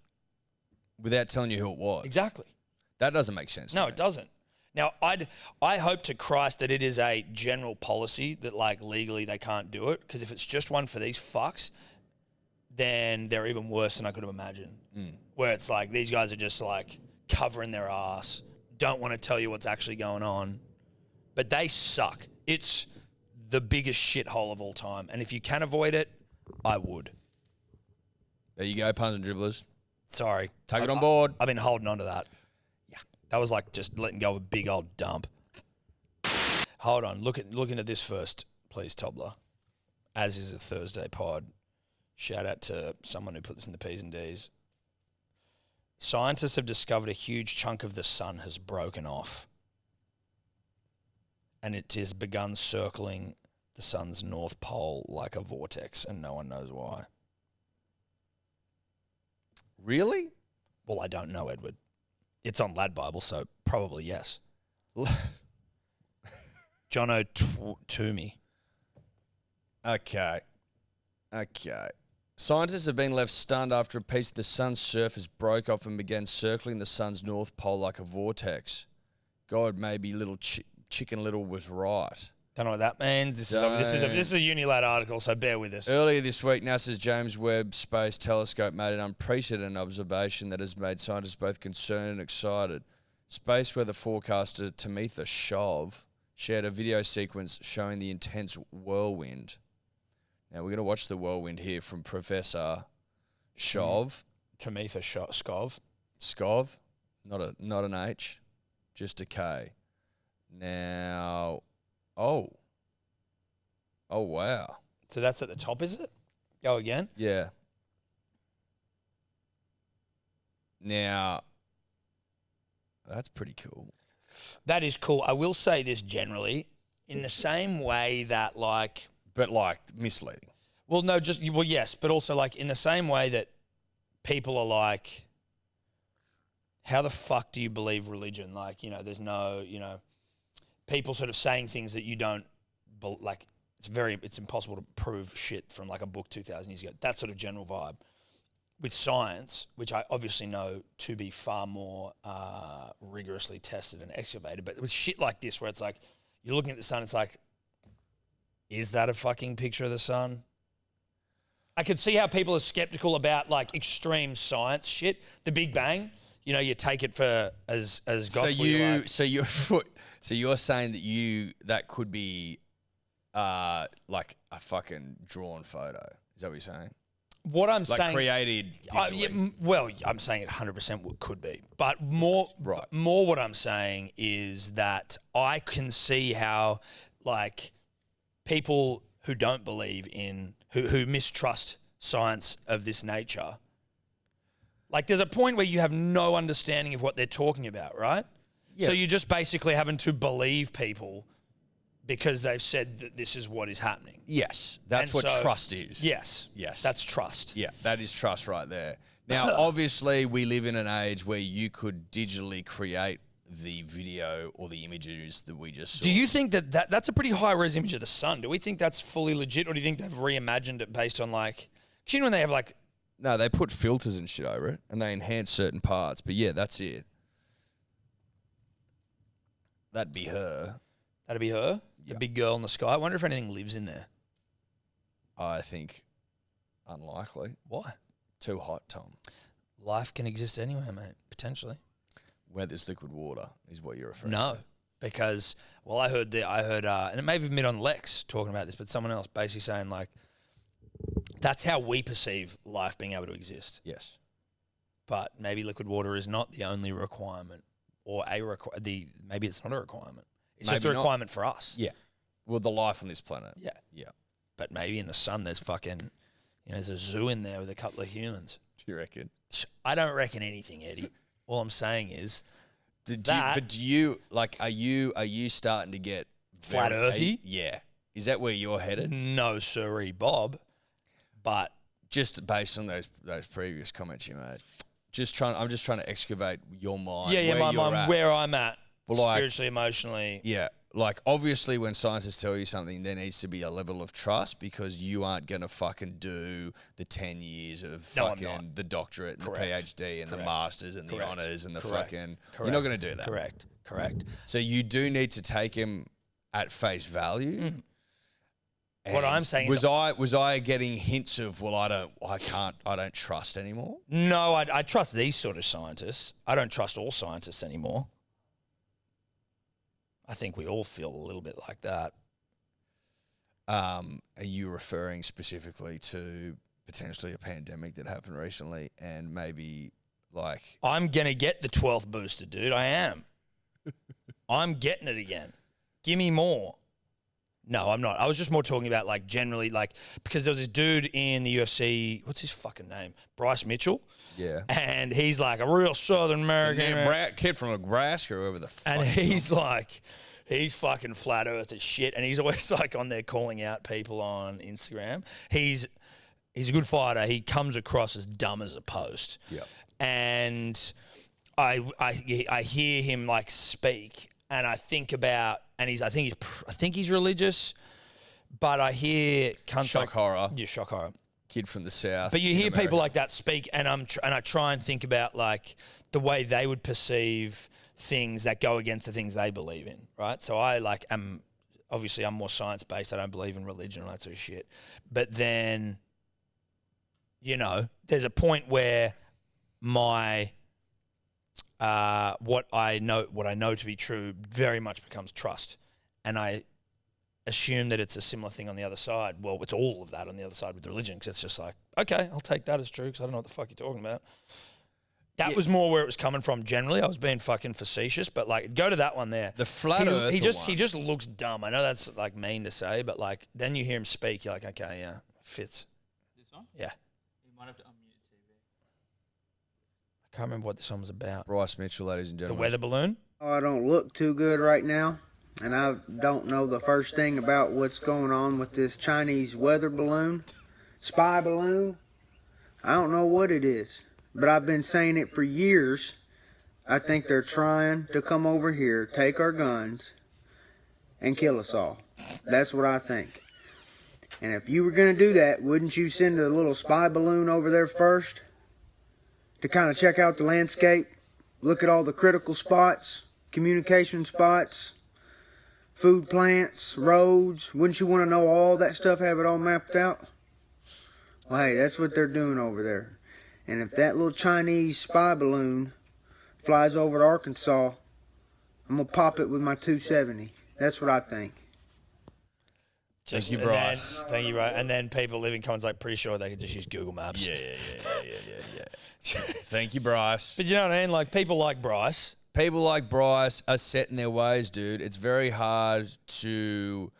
without telling you who it was? Exactly. That doesn't make sense. No, it doesn't. Now, I hope to Christ that it is a general policy that, like, legally they can't do it, because if it's just one for these fucks, then they're even worse than I could have imagined. Where it's like these guys are just, like, covering their ass, don't want to tell you what's actually going on, but they suck. It's the biggest shithole of all time, and if you can avoid it, I would. There you go, puns and dribblers. Sorry. Take it on board. I've been holding on to that. That was like just letting go of a big old dump. Hold on. Looking at this first, please, Tobler. As is a Thursday pod. Shout out to someone who put this in the P's and D's. Scientists have discovered a huge chunk of the sun has broken off. And it has begun circling the sun's north pole like a vortex, and no one knows why. Really? Well, I don't know, Edward. It's on Lad Bible, so probably yes. Jono Toomey. Okay. Scientists have been left stunned after a piece of the sun's surface broke off and began circling the sun's north pole like a vortex. God, maybe little Chicken Little was right. Don't know what that means. This is a Unilad article, so bear with us. Earlier this week, NASA's James Webb Space Telescope made an unprecedented observation that has made scientists both concerned and excited. Space weather forecaster Tamitha Shov shared a video sequence showing the intense whirlwind. Now, we're going to watch the whirlwind here from Professor Shov. Tamitha Skov. Skov, not an H, just a K. Now... Oh, wow. So that's at the top, is it? Go again? Yeah. Now, that's pretty cool. That is cool. I will say this generally, in the same way that, like... But, like, misleading. Well, no, yes, but also, like, in the same way that people are, like, how the fuck do you believe religion? Like, you know, there's no, you know, people sort of saying things that you don't, like, it's impossible to prove shit from like a book 2,000 years ago. That sort of general vibe. With science, which I obviously know to be far more rigorously tested and excavated, but with shit like this where it's like, you're looking at the sun, it's like, is that a fucking picture of the sun? I could see how people are skeptical about like extreme science shit. The Big Bang, you know, you take it for as gospel. So you're saying that could be like a fucking drawn photo. Is that what you're saying? What I'm like saying, created digitally. I'm saying it 100% could be, but more what I'm saying is that I can see how like people who don't believe in who mistrust science of this nature, like there's a point where you have no understanding of what they're talking about, right? Yeah. So you're just basically having to believe people because they've said that this is what is happening. Yes, that's what trust is. Yes, that's trust. Yeah, that is trust right there. Now, obviously, we live in an age where you could digitally create the video or the images that we just saw. Do you think that's a pretty high-res image of the sun? Do we think that's fully legit, or do you think they've reimagined it based on like... Cause you know when they have like... No, they put filters and shit over it, and they enhance certain parts. But yeah, that's it. That'd be her. That'd be her? The big girl in the sky. I wonder if anything lives in there. I think unlikely. Why? Too hot, Tom. Life can exist anywhere, mate, potentially. Where there's liquid water is what you're referring to. No, because, well, I heard, and it may have been on Lex talking about this, but someone else basically saying, like, that's how we perceive life being able to exist. Yes. But maybe liquid water is not the only requirement, or maybe it's not a requirement. It's maybe just a requirement for us. Yeah. Well, the life on this planet. Yeah. Yeah. But maybe in the sun there's fucking, you know, there's a zoo in there with a couple of humans. Do you reckon? I don't reckon anything, Eddie. All I'm saying is are you starting to get flat earthy? Yeah. Is that where you're headed? No, sirree, Bob. But just based on those previous comments you made. I'm just trying to excavate your mind. Yeah, my mind, where I'm at. Well, spiritually, emotionally. Yeah. Like, obviously, when scientists tell you something, there needs to be a level of trust because you aren't going to fucking do the 10 years of fucking the doctorate and the PhD and the masters and the honors and the fucking... You're not going to do that. Correct. So you do need to take him at face value. Mm. What I'm saying is... Was I getting hints of, well, I don't trust anymore? No, I trust these sort of scientists. I don't trust all scientists anymore. I think we all feel a little bit like that. Are you referring specifically to potentially a pandemic that happened recently and maybe like... I'm going to get the 12th booster, dude. I am. I'm getting it again. Give me more. No, I'm not. I was just more talking about like generally like because there was this dude in the UFC, what's his fucking name? Bryce Mitchell. Yeah. And he's like a real Southern American kid from Nebraska or whoever the fuck. And he's like, he's fucking flat earth as shit. And he's always like on there calling out people on Instagram. He's a good fighter. He comes across as dumb as a post. Yeah. And I hear him like speak and I think about, and I think he's religious, but I hear shock horror. Yeah, shock horror. Kid from the South. But you hear people like that speak, and I try and think about like the way they would perceive things that go against the things they believe in, right? So I like am obviously I'm more science based. I don't believe in religion and that sort of shit. But then, you know, there's a point where my what I know to be true very much becomes trust, and I assume that it's a similar thing on the other side. Well, it's all of that on the other side with religion, because it's just like, okay, I'll take that as true because I don't know what the fuck you're talking about. That was more where it was coming from generally. I was being fucking facetious, but like, go to that one there. The flat earth he just looks dumb. I know that's like mean to say, but like then you hear him speak, you're like, okay, yeah, fits. This one? Yeah. You might have to unmute TV. I can't remember what this one was about. Bryce Mitchell, ladies and gentlemen. The weather balloon? Oh, I don't look too good right now, and I don't know the first thing about what's going on with this Chinese weather balloon, spy balloon. I don't know what it is, but I've been saying it for years. I think they're trying to come over here, take our guns, and kill us all. That's what I think. And if you were going to do that, wouldn't you send a little spy balloon over there first to kind of check out the landscape, look at all the critical spots, communication spots, food plants, roads? Wouldn't you want to know all that stuff, have it all mapped out? Well, hey, that's what they're doing over there. And if that little Chinese spy balloon flies over to Arkansas, I'm going to pop it with my 270. That's what I think. Thank you, Bryce. Thank you, Bryce. And then people living comments like, pretty sure they could just use Google Maps. Yeah. Thank you, Bryce. But you know what I mean? Like, people like Bryce. People like Bryce are set in their ways, dude. It's very hard to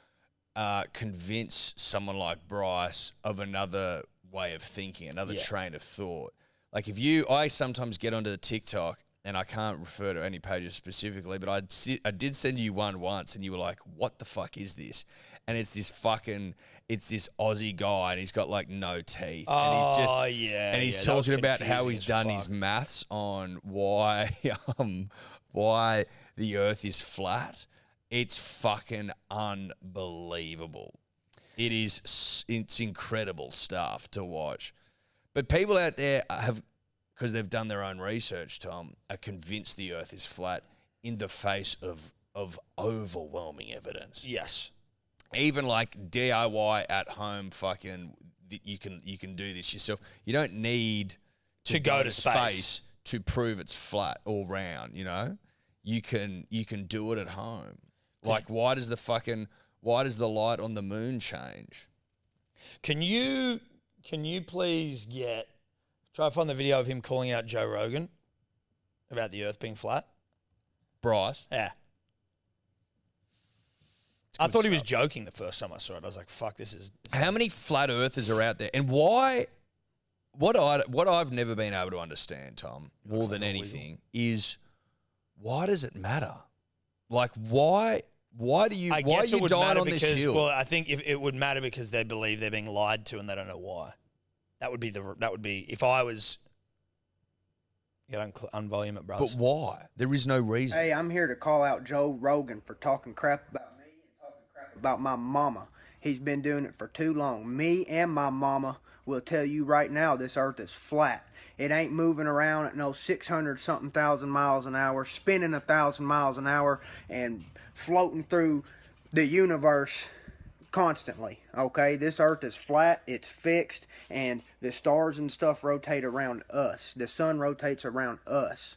convince someone like Bryce of another way of thinking, another train of thought. Like, I sometimes get onto the TikTok, and I can't refer to any pages specifically, but I did send you one once, and you were like, what the fuck is this? And it's this Aussie guy, and he's got like no teeth. Oh, and he's talking about how he's done his maths on why the earth is flat. It's fucking unbelievable. It's incredible stuff to watch. But people out there have, because they've done their own research, Tom, are convinced the earth is flat in the face of overwhelming evidence. Yes. Even like DIY at home, fucking, you can do this yourself. You don't need to go to space to prove it's flat or round. You know, you can do it at home. Like, why does the light on the moon change? Can you please try to find the video of him calling out Joe Rogan about the earth being flat? Bryce? Yeah. I thought he was joking the first time I saw it. I was like, fuck, this is... How many flat earthers are out there? And why... What I've never been able to understand, Tom, more than anything, is why does it matter? Like, why do you dying on this hill? Well, I think if it would matter because they believe they're being lied to and they don't know why. That would be if I was... You gotta unvolume it, bro. But why? There is no reason. Hey, I'm here to call out Joe Rogan for talking crap about me and talking crap about my mama. He's been doing it for too long. Me and my mama will tell you right now this earth is flat. It ain't moving around at no 600-something thousand miles an hour, spinning 1,000 miles an hour, and floating through the universe constantly, okay? This earth is flat, it's fixed, and the stars and stuff rotate around us. The sun rotates around us,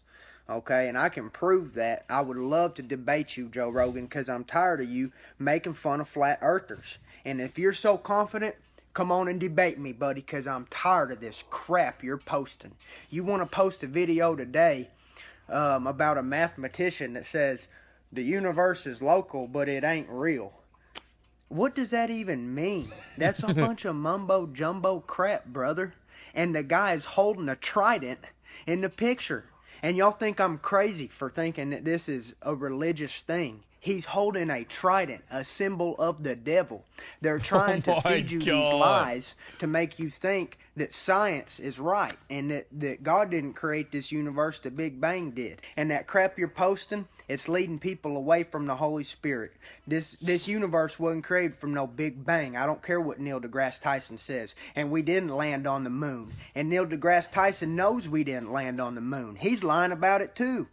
okay? And I can prove that. I would love to debate you, Joe Rogan, because I'm tired of you making fun of flat earthers. And if you're so confident, come on and debate me, buddy, because I'm tired of this crap you're posting. You want to post a video today about a mathematician that says the universe is local, but it ain't real. What does that even mean? That's a bunch of mumbo-jumbo crap, brother. And the guy is holding a trident in the picture. And y'all think I'm crazy for thinking that this is a religious thing. He's holding a trident, a symbol of the devil. They're trying to feed you these lies to make you think that science is right and that God didn't create this universe, the Big Bang did. And that crap you're posting, it's leading people away from the Holy Spirit. This universe wasn't created from no Big Bang. I don't care what Neil deGrasse Tyson says. And we didn't land on the moon. And Neil deGrasse Tyson knows we didn't land on the moon. He's lying about it too.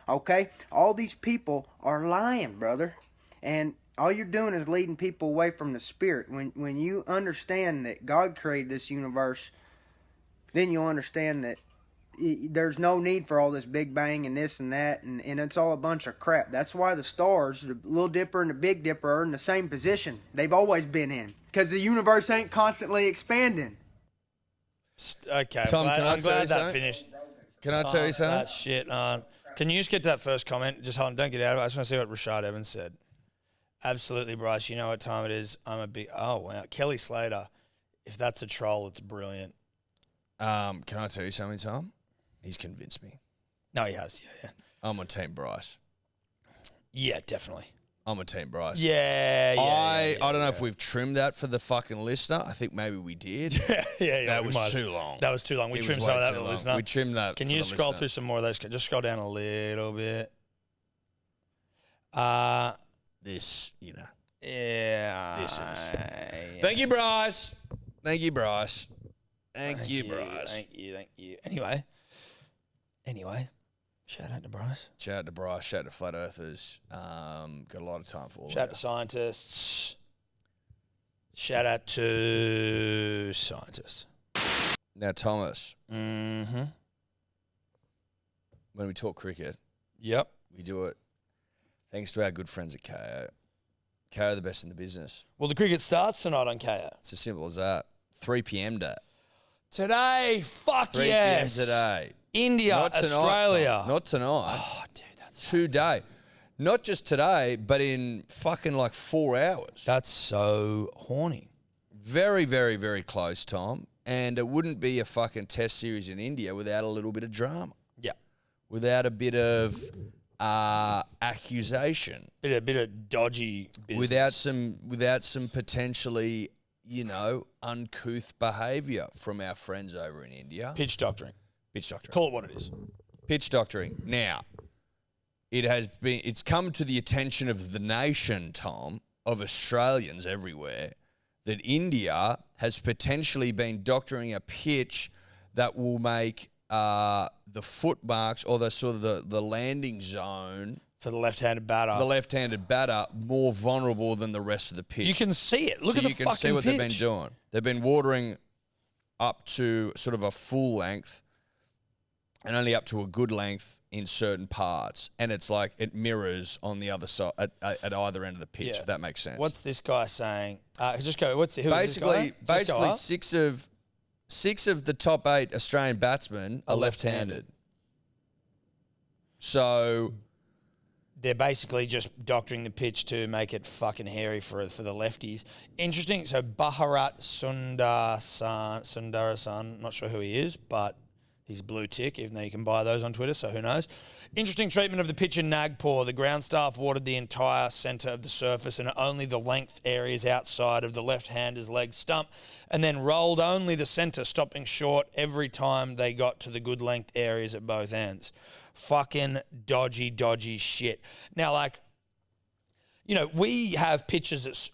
Okay? All these people are lying, brother. And all you're doing is leading people away from the Spirit. When you understand that God created this universe, then you'll understand that there's no need for all this Big Bang and this and that, and it's all a bunch of crap. That's why the stars, the Little Dipper and the Big Dipper, are in the same position they've always been in, because the universe ain't constantly expanding. Okay, Tom, I'm glad that finished. Can I tell you something? That shit on. Can you just get to that first comment? Just hold on, don't get out of it. I just want to see what Rashad Evans said. Absolutely, Bryce. You know what time it is. I'm a big... Oh, wow. Kelly Slater. If that's a troll, it's brilliant. Can I tell you something, Tom? He's convinced me. No, he has. Yeah. I'm on Team Bryce. Yeah, definitely. I'm a Team Bryce. I don't know if we've trimmed that for the fucking listener. I think maybe we did. That was too long. That was too long. We trimmed some of that for the listener. We trimmed that. Can you scroll through some more of those? Just scroll down a little bit. This, you know. Yeah. This is. Thank you, Bryce. Thank you, Bryce. Thank you, Bryce. Thank you. Anyway. Shout out to Bryce. Shout out to Bryce. Shout out to Flat Earthers. Got a lot of time for all Shout out to scientists. Shout out to scientists. Now, Thomas. Mm-hmm. When we talk cricket, yep, we do it thanks to our good friends at KO. KO are the best in the business. Well, the cricket starts tonight on KO. It's as simple as that. 3 p.m. day. Today, fuck 3 yes. 3 p.m. today. India, Not tonight, Australia. Tom. Not tonight. Oh, dude, that's today. Not just today, but in fucking like 4 hours. That's so horny. Very, very, very close, Tom. And it wouldn't be a fucking test series in India without a little bit of drama. Yeah. Without a bit of accusation. Bit of dodgy business. Without some potentially, uncouth behaviour from our friends over in India. Pitch doctoring. Pitch doctoring. Call it what it is. Pitch doctoring. Now, it's come to the attention of the nation, Tom, of Australians everywhere, that India has potentially been doctoring a pitch that will make the foot marks or the landing zone for the left-handed batter. More vulnerable than the rest of the pitch. You can see it. Look at the fucking pitch. You can see what they've been doing. They've been watering up to sort of a full length and only up to a good length in certain parts. And it's like it mirrors on the other side, at either end of the pitch, if that makes sense. What's this guy saying? Just go, basically six of the top 8 Australian batsmen are left-handed. So they're basically just doctoring the pitch to make it fucking hairy for the lefties. Interesting. So Bharat Sundarasan, not sure who he is, but he's blue tick, even though you can buy those on Twitter, so who knows. Interesting treatment of the pitch in Nagpur. The ground staff watered the entire centre of the surface and only the length areas outside of the left-hander's leg stump, and then rolled only the centre, stopping short every time they got to the good length areas at both ends. Fucking dodgy shit. Now, we have pitches that,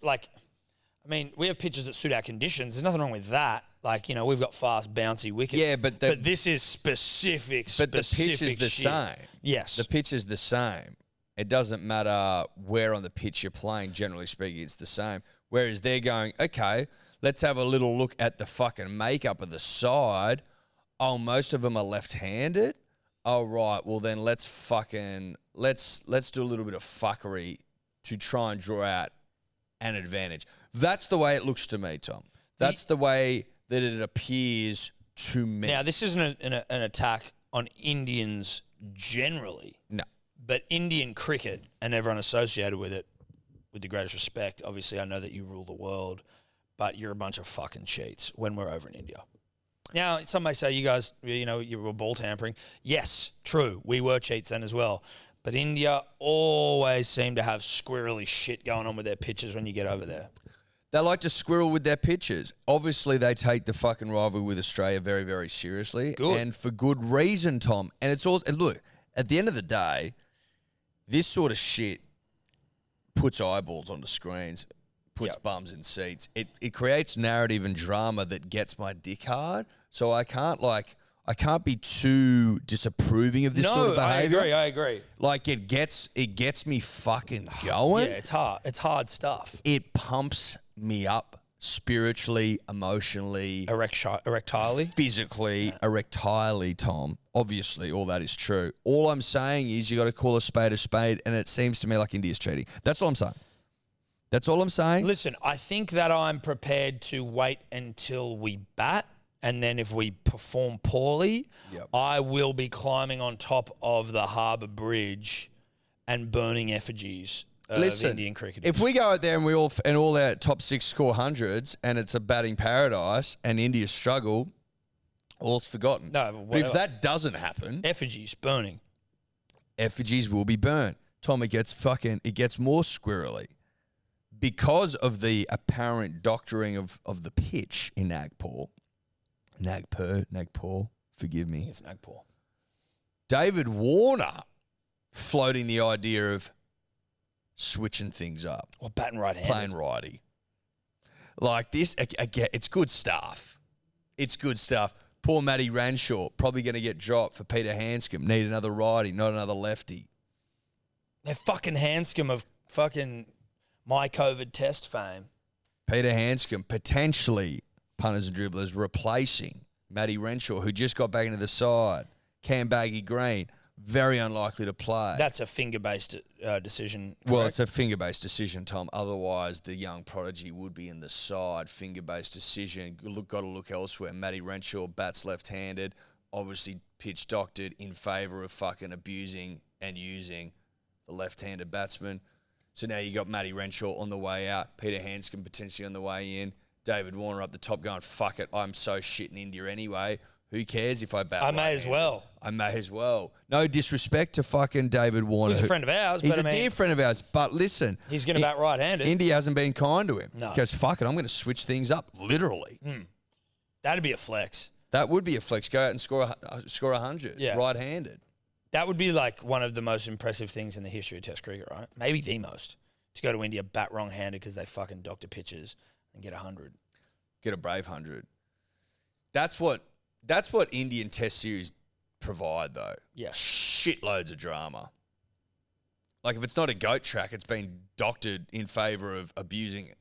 we have pitches that suit our conditions. There's nothing wrong with that. We've got fast, bouncy wickets. Yeah, but this is specific. But the pitch is the same. Yes. The pitch is the same. It doesn't matter where on the pitch you're playing, generally speaking, it's the same. Whereas they're going, okay, let's have a little look at the fucking makeup of the side. Oh, most of them are left-handed? Oh, right. Well, then let's do a little bit of fuckery to try and draw out an advantage. That's the way it looks to me, Tom. That's the way that it appears to me. Now, this isn't an attack on Indians generally. No. But Indian cricket and everyone associated with it, with the greatest respect, obviously I know that you rule the world, but you're a bunch of fucking cheats when we're over in India. Now, some may say you guys, you were ball tampering. Yes, true. We were cheats then as well. But India always seem to have squirrely shit going on with their pitches when you get over there. They like to squirrel with their pitches. Obviously, they take the fucking rivalry with Australia very, very seriously. Good. And for good reason, Tom. And it's also, and look, at the end of the day, this sort of shit puts eyeballs onto screens, puts bums in seats. It creates narrative and drama that gets my dick hard. So I can't be too disapproving of this sort of behavior. I agree. It gets me fucking going. Yeah, it's hard. It's hard stuff. It pumps me up spiritually, emotionally, erectilely, physically, erectilely, Tom. Obviously, all that is true. All I'm saying is you got to call a spade, and it seems to me like India's cheating. That's all I'm saying. That's all I'm saying. Listen, I think that I'm prepared to wait until we bat, and then if we perform poorly, I will be climbing on top of the Harbour Bridge and burning effigies of Indian cricketers. If we go out there and all our top 6 score hundreds and it's a batting paradise and India struggle, all's forgotten. No, but if that doesn't happen, effigies burning. Effigies will be burned. Tom, it gets more squirrely because of the apparent doctoring of the pitch in Nagpur, forgive me. It's Nagpur. David Warner floating the idea of switching things up. Or batting right-handed. Playing righty. Like this, again, it's good stuff. It's good stuff. Poor Matty Ranshaw, probably going to get dropped for Peter Hanscom. Need another righty, not another lefty. They're fucking Hanscom of fucking my COVID test fame. Peter Hanscom, potentially, punters and dribblers, replacing Matty Renshaw, who just got back into the side. Cam Baggy Green, very unlikely to play. That's a finger-based decision. Correct? Well, it's a finger-based decision, Tom. Otherwise, the young prodigy would be in the side. Finger-based decision. Got to look elsewhere. Matty Renshaw bats left-handed. Obviously, pitch doctored in favour of fucking abusing and using the left-handed batsman. So now you got Matty Renshaw on the way out. Peter Hanscom potentially on the way in. David Warner up the top going, fuck it, I'm so shit in India anyway. Who cares if I bat? I may as well. I may as well. No disrespect to fucking David Warner. He's a friend of ours. He's but a dear friend of ours. But listen. He's going to bat right-handed. India hasn't been kind to him. No. He goes, fuck it, I'm going to switch things up, literally. That'd be a flex. That would be a flex. Go out and score 100 right-handed. That would be like one of the most impressive things in the history of Test cricket, right? Maybe the most. To go to India, bat wrong-handed because they fucking doctor pitches and get 100. Get a brave 100. That's what Indian Test series provide, though. Yeah. Shitloads of drama. Like, if it's not a goat track, it's been doctored in favour of abusing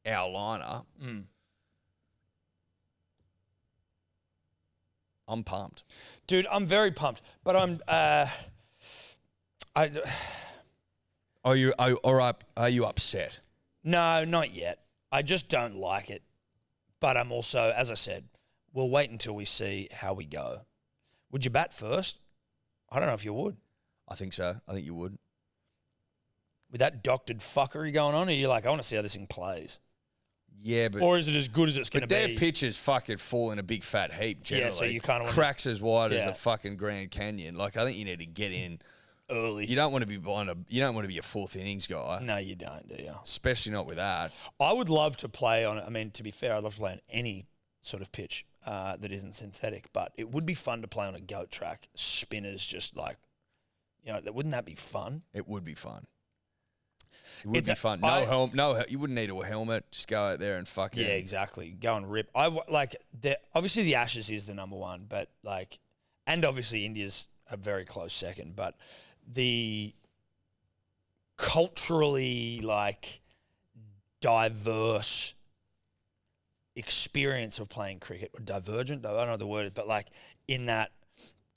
our liner. I'm pumped. Dude, I'm very pumped. But I'm... Are you upset? No, not yet. I just don't like it. But I'm also, as I said, we'll wait until we see how we go. Would you bat first? I don't know if you would. I think so. I think you would. With that doctored fuckery going on, are you like, I want to see how this thing plays? Yeah, but... Or is it as good as it's going to be? But their pitches fucking fall in a big fat heap, generally. Yeah, so you kind of want cracks as wide as the fucking Grand Canyon. Like, I think you need to get in... early. You don't want to be you don't want to be a fourth innings guy. No, you don't, do you? Especially not with that. I would love to play on, I mean, to be fair, I'd love to play on any sort of pitch that isn't synthetic, but it would be fun to play on a goat track. Spinners just like, wouldn't that be fun? It would be fun. It would be fun. You wouldn't need a helmet. Just go out there and fucking... Yeah, exactly. Go and rip. Obviously the Ashes is the number one, but and obviously India's a very close second, but the culturally diverse experience of playing cricket, or divergent, I don't know the word, but in that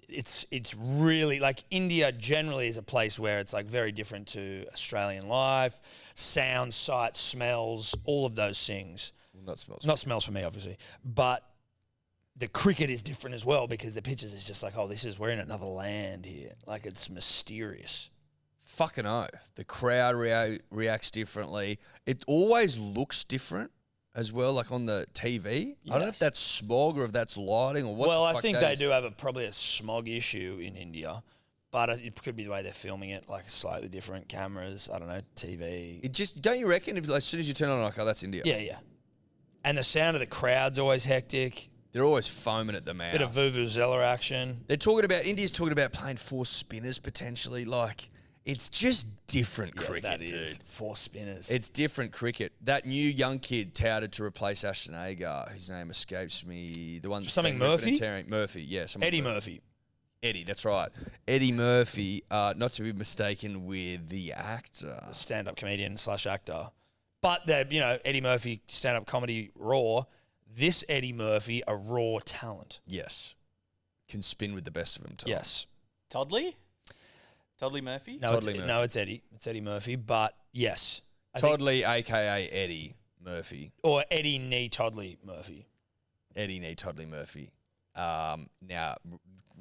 it's really India generally is a place where it's very different to Australian life, sound, sight, smells, all of those things. Well, not smells for me, obviously, but the cricket is different as well because the pitches is just we're in another land here. It's mysterious. Fucking oath. The crowd reacts differently. It always looks different as well, on the TV. Yes. I don't know if that's smog or if that's lighting or what. Well, I think they do have probably a smog issue in India, but it could be the way they're filming it, slightly different cameras. I don't know, TV. It just, don't you reckon, if as soon as you turn on, that's India? Yeah. And the sound of the crowd's always hectic. They're always foaming at the mouth. Bit of vuvuzela action. India's talking about playing 4 spinners potentially. It's just different cricket, that is. Dude. 4 spinners. It's different cricket. That new young kid touted to replace Ashton Agar. His name escapes me. The one something Murphy? Murphy, yes. Yeah, Eddie Murphy. Eddie, that's right. Eddie Murphy, not to be mistaken with the actor. The stand-up comedian / actor. But, Eddie Murphy, stand-up comedy, raw. This Eddie Murphy, a raw talent. Yes. Can spin with the best of them, Tom. Yes. Toddley Murphy? No, it's Eddie. It's Eddie Murphy, but yes. Toddley, a.k.a. Eddie Murphy. Or Eddie Nee Toddley Murphy. Eddie Nee Toddley Murphy. Now,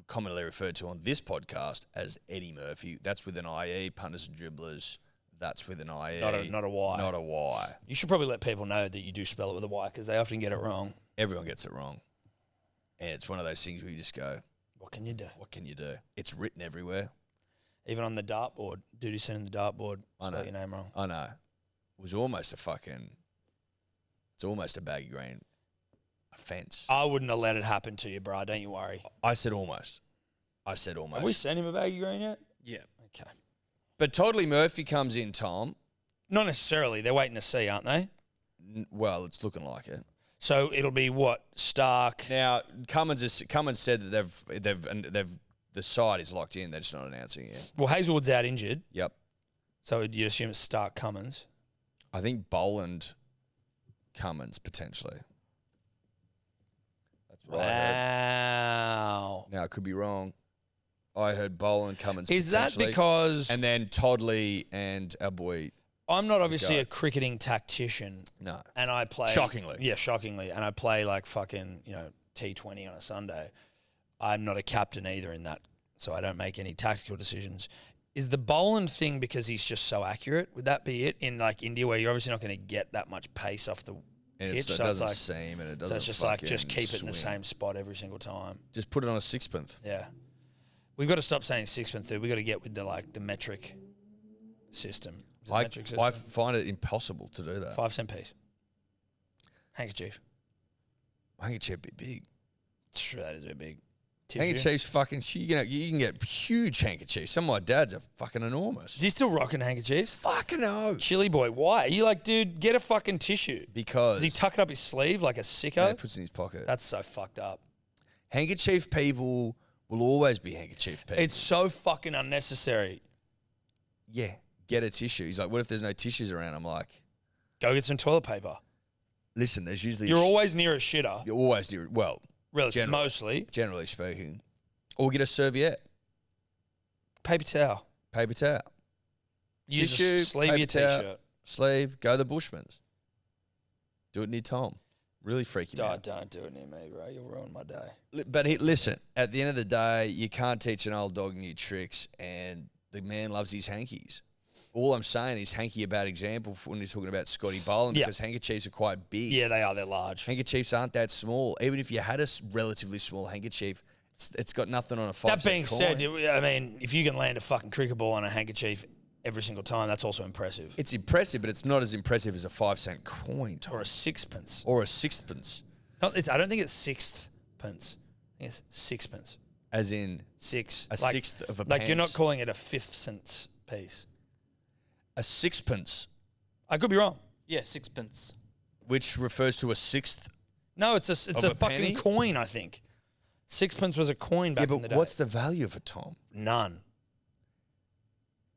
commonly referred to on this podcast as Eddie Murphy. That's with an IE, punters and dribblers. That's with an IE. Not a Y. Not a Y. You should probably let people know that you do spell it with a Y because they often get it wrong. Everyone gets it wrong. And it's one of those things where you just go, what can you do? What can you do? It's written everywhere. Even on the dartboard, dude who's sitting in the dartboard, spelled your name wrong. I know. It was almost it's almost a baggy green offence. I wouldn't have let it happen to you, bro. Don't you worry. I said almost. Have we sent him a baggy green yet? Yeah. Okay. But Toddley Murphy comes in, Tom. Not necessarily. They're waiting to see, aren't they? Well, it's looking like it. So it'll be what? Stark. Now, Cummins said that the side is locked in. They're just not announcing it yet. Well, Hazelwood's out injured. Yep. So you assume it's Stark Cummins. I think Boland Cummins potentially. That's what I heard. Wow. Now, I could be wrong. I heard Boland Cummins Is that potentially. because... And then Toddley and our boy... I'm not obviously a cricketing tactician. No. And I play... Shockingly. Yeah, shockingly. And I play like fucking, T20 on a Sunday. I'm not a captain either in that, so I don't make any tactical decisions. Is the Boland thing because he's just so accurate? Would that be it? In like India, where you're obviously not going to get that much pace off the pitch. It doesn't seem and it doesn't So it's just just keep it in the same spot every single time. Just put it on a sixpence. Yeah. We've got to stop saying sixpence, dude. We've got to get with the metric system. I find it impossible to do that. 5 cent piece. Handkerchief. Handkerchief a bit big. It's true, that is a bit big. Handkerchief's fucking huge. You can get huge handkerchiefs. Some of my dad's are fucking enormous. Is he still rocking handkerchiefs? Fucking no. Chili boy, why? Are you like, dude, get a fucking tissue? Because... Does he tuck it up his sleeve like a sicko? Yeah, he puts it in his pocket. That's so fucked up. Handkerchief people will always be handkerchief people. It's so fucking unnecessary. Yeah, get a tissue. He's like, what if there's no tissues around? I'm like... Go get some toilet paper. Listen, there's usually... You're always near a shitter. You're always near... Well... Mostly. Generally speaking. Or get a serviette. Paper towel. Paper towel. Use Tissue, a sleeve of your towel, t-shirt. Sleeve, go the Bushmans. Do it near Tom. Really freaky man. Don't do it near me, bro. You'll ruin my day. But listen, at the end of the day, you can't teach an old dog new tricks, and the man loves his hankies. All I'm saying is hanky a bad example when you're talking about Scotty Boland because handkerchiefs are quite big. Yeah, they are. They're large. Handkerchiefs aren't that small. Even if you had a relatively small handkerchief, it's got nothing on a 5 cent coin. That being said, I mean, if you can land a fucking cricket ball on a handkerchief every single time, that's also impressive. It's impressive, but it's not as impressive as a 5 cent coin. Or a sixpence. Or a sixpence. I don't think it's sixth pence. I think it's sixpence. As in? Six. A sixth of a pence. Like you're not calling it a 5th cent piece. A sixpence. I could be wrong. Yeah, sixpence. Which refers to a sixth. No, it's a fucking penny? coin, I think. Sixpence was a coin back in the day. What's the value of a Tom? None.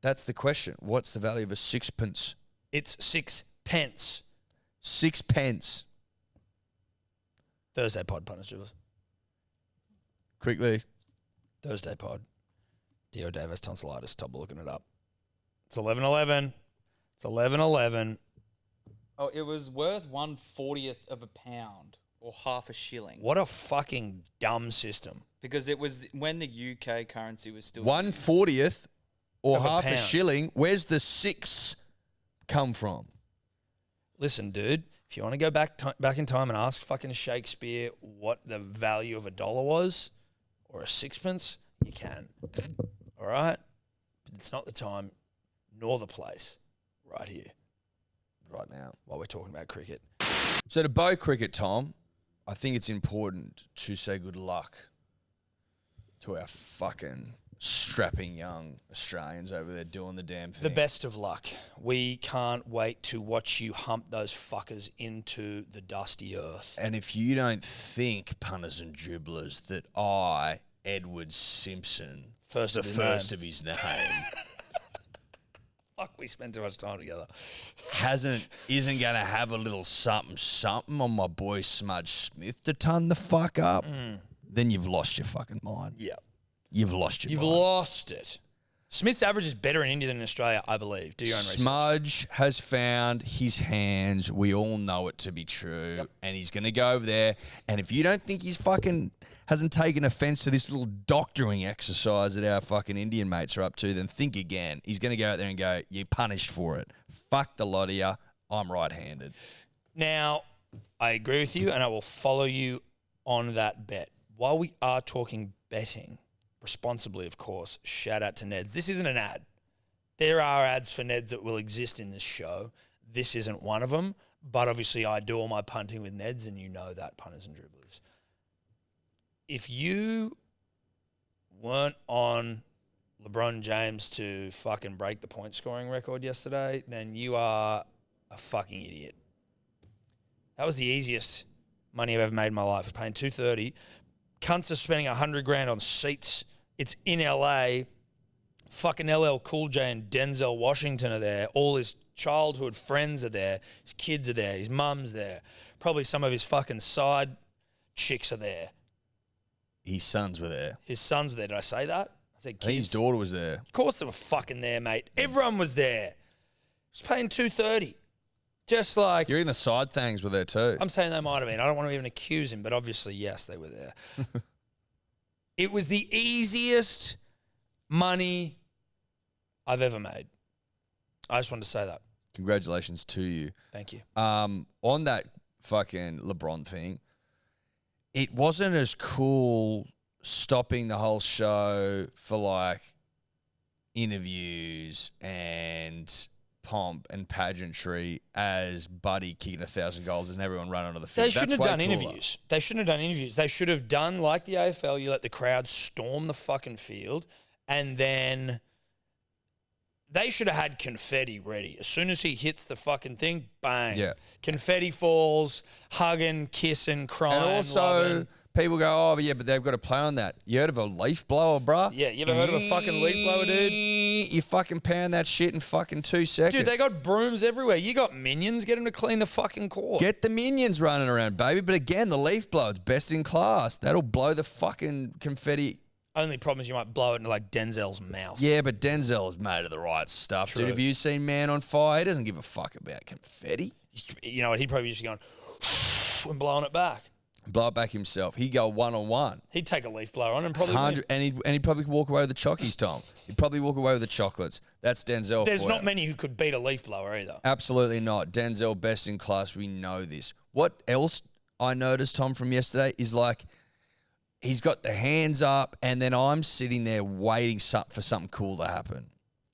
That's the question. What's the value of a sixpence? It's 6 pence. 6 pence. Thursday pod, punters, dribblers. Quickly. Thursday pod. Dio Davis tonsillitis. Top looking it up. It's 11.11. It's 11.11. Oh, it was worth 1/40th of a pound or half a shilling. What a fucking dumb system. Because it was when the UK currency was still 1/40th or Of a half a pound. shilling. Where's the 6 come from? Listen, dude, if you want to go back in time and ask fucking Shakespeare what the value of $1 was or a sixpence, you can. All right? But it's not the time nor the place right here. Right now. While we're talking about cricket. So to bow cricket, Tom, I think it's important to say good luck to our fucking strapping young Australians over there doing the damn thing. The best of luck. We can't wait to watch you hump those fuckers into the dusty earth. And if you don't think, punters and dribblers, that I, Edward Simpson, First of his name, fuck, we spend too much time together. isn't going to have a little something on my boy Smudge Smith to ton the fuck up, then you've lost your fucking mind. Yeah. You've lost your You've mind. lost it. Smith's average is better in India than in Australia, I believe. Do your own research. Smudge has found his hands. We all know it to be true. Yep. And he's going to go over there. And if you don't think he's fucking hasn't taken offense to this little doctoring exercise that our fucking Indian mates are up to, then think again. He's going to go out there and go, you're punished for it. Fuck the lot of you. I'm right-handed. Now, I agree with you, and I will follow you on that bet. While we are talking betting, responsibly, of course. Shout out to Neds. This isn't an ad. There are ads for Neds that will exist in this show. This isn't one of them. But obviously, I do all my punting with Neds, and you know that, punters and dribblers. If you weren't on LeBron James to fucking break the point scoring record yesterday, then you are a fucking idiot. That was the easiest money I've ever made in my life. I was paying $230. Cunts are spending $100,000 on seats. It's in LA. Fucking LL Cool J and Denzel Washington are there. All his childhood friends are there. His kids are there. His mum's there. Probably some of his fucking side chicks are there. His sons were there. His sons were there. Did I say that? I said kids. His daughter was there. Of course they were fucking there, mate. Everyone was there. I was paying $230. Just like... You're in the side things were there too. I'm saying they might have been. I don't want to even accuse him, but obviously, yes, they were there. It was the easiest money I've ever made. I just wanted to say that. Congratulations to you. Thank you. On that fucking LeBron thing, it wasn't as cool stopping the whole show for like interviews and pomp and pageantry as Buddy kicking 1,000 goals and everyone run onto the field. They shouldn't have done interviews. They shouldn't have done interviews. They should have done like the AFL. You let the crowd storm the fucking field, and then they should have had confetti ready. As soon as he hits the fucking thing, bang. Yeah. Confetti falls, hugging, kissing, crying, And also, loving. people go, oh, but yeah, but they've got to play on that. You heard of a leaf blower, bruh? Yeah, you ever heard of a fucking leaf blower, dude? You fucking pound that shit in fucking 2 seconds. Dude, they got brooms everywhere. You got minions. Get them to clean the fucking court. Get the minions running around, baby. But again, the leaf blower, it's best in class. That'll blow the fucking confetti. Only problem is you might blow it into like Denzel's mouth. Yeah, but Denzel is made of the right stuff. True. Dude, have you seen Man on Fire? He doesn't give a fuck about confetti. You know what? He'd probably just be going and blowing it back. Blow it back himself. He'd go one-on-one. He'd take a leaf blower on and probably win. And he'd probably walk away with the chockies, Tom. He'd probably walk away with the chocolates. That's Denzel. There's not many who could beat a leaf blower either. Absolutely not. Denzel, best in class. We know this. What else I noticed, Tom, from yesterday is like he's got the hands up and then I'm sitting there waiting for something cool to happen.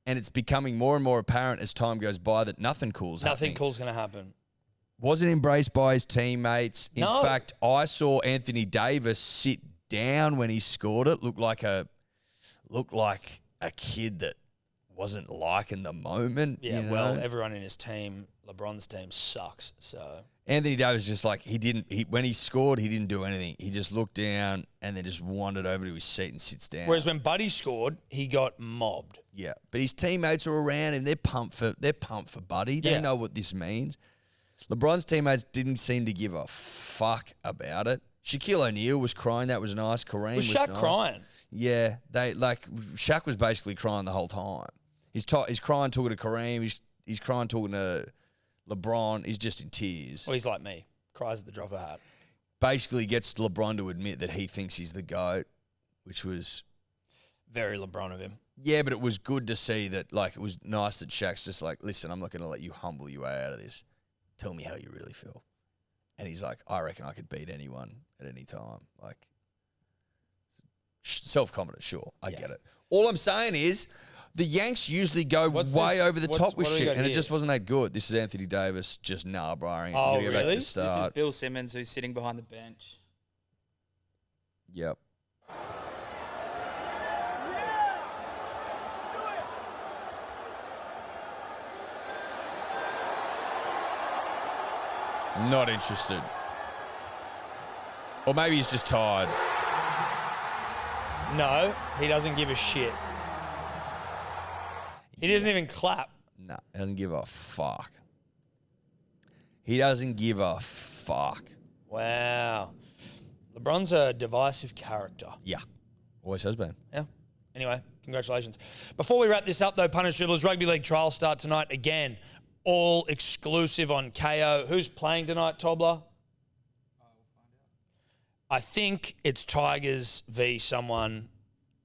And it's becoming more and more apparent as time goes by that nothing cool's happening. Nothing cool's going to happen. Wasn't embraced by his teammates. In No. fact, I saw Anthony Davis sit down when he scored it. Looked like a kid that wasn't liking the moment. Yeah, you know? well, everyone in his team, LeBron's team, sucks. So Anthony Davis just like when he scored, he didn't do anything. He just looked down and then just wandered over to his seat and sits down. whereas when Buddy scored, he got mobbed. Yeah, but his teammates are around him. They're pumped for Buddy. They Yeah. know what this means. LeBron's teammates didn't seem to give a fuck about it. Shaquille O'Neal was crying. That was nice. Kareem was Was Shaq nice. crying? Yeah, Shaq was basically crying the whole time. He's crying talking to Kareem. He's crying talking to LeBron. He's just in tears. Well, he's like me. Cries at the drop of a hat. Basically gets LeBron to admit that he thinks he's the GOAT, which was... Very LeBron of him. Yeah, but it was good to see that, like, it was nice that Shaq's just like, listen, I'm not going to let you humble your way out of this. Tell me how you really feel. And he's like, I reckon I could beat anyone at any time. Like, self-confidence, sure. I get it. All I'm saying is the Yanks usually go way over the top with shit, and it just wasn't that good. This is Anthony Davis just nah-braring. Oh, Go back to really? the This start. is Bill Simmons, who's sitting behind the bench. Yep. Not interested. Or maybe he's just tired. No, he doesn't give a shit. He doesn't even clap. No, he doesn't give a fuck. He doesn't give a fuck. Wow. LeBron's a divisive character. Yeah. Always has been. Yeah. Anyway, congratulations. Before we wrap this up, though, punters, dribblers, rugby league trials start tonight again. All exclusive on KO. Who's playing tonight, Tobler? I think it's Tigers v someone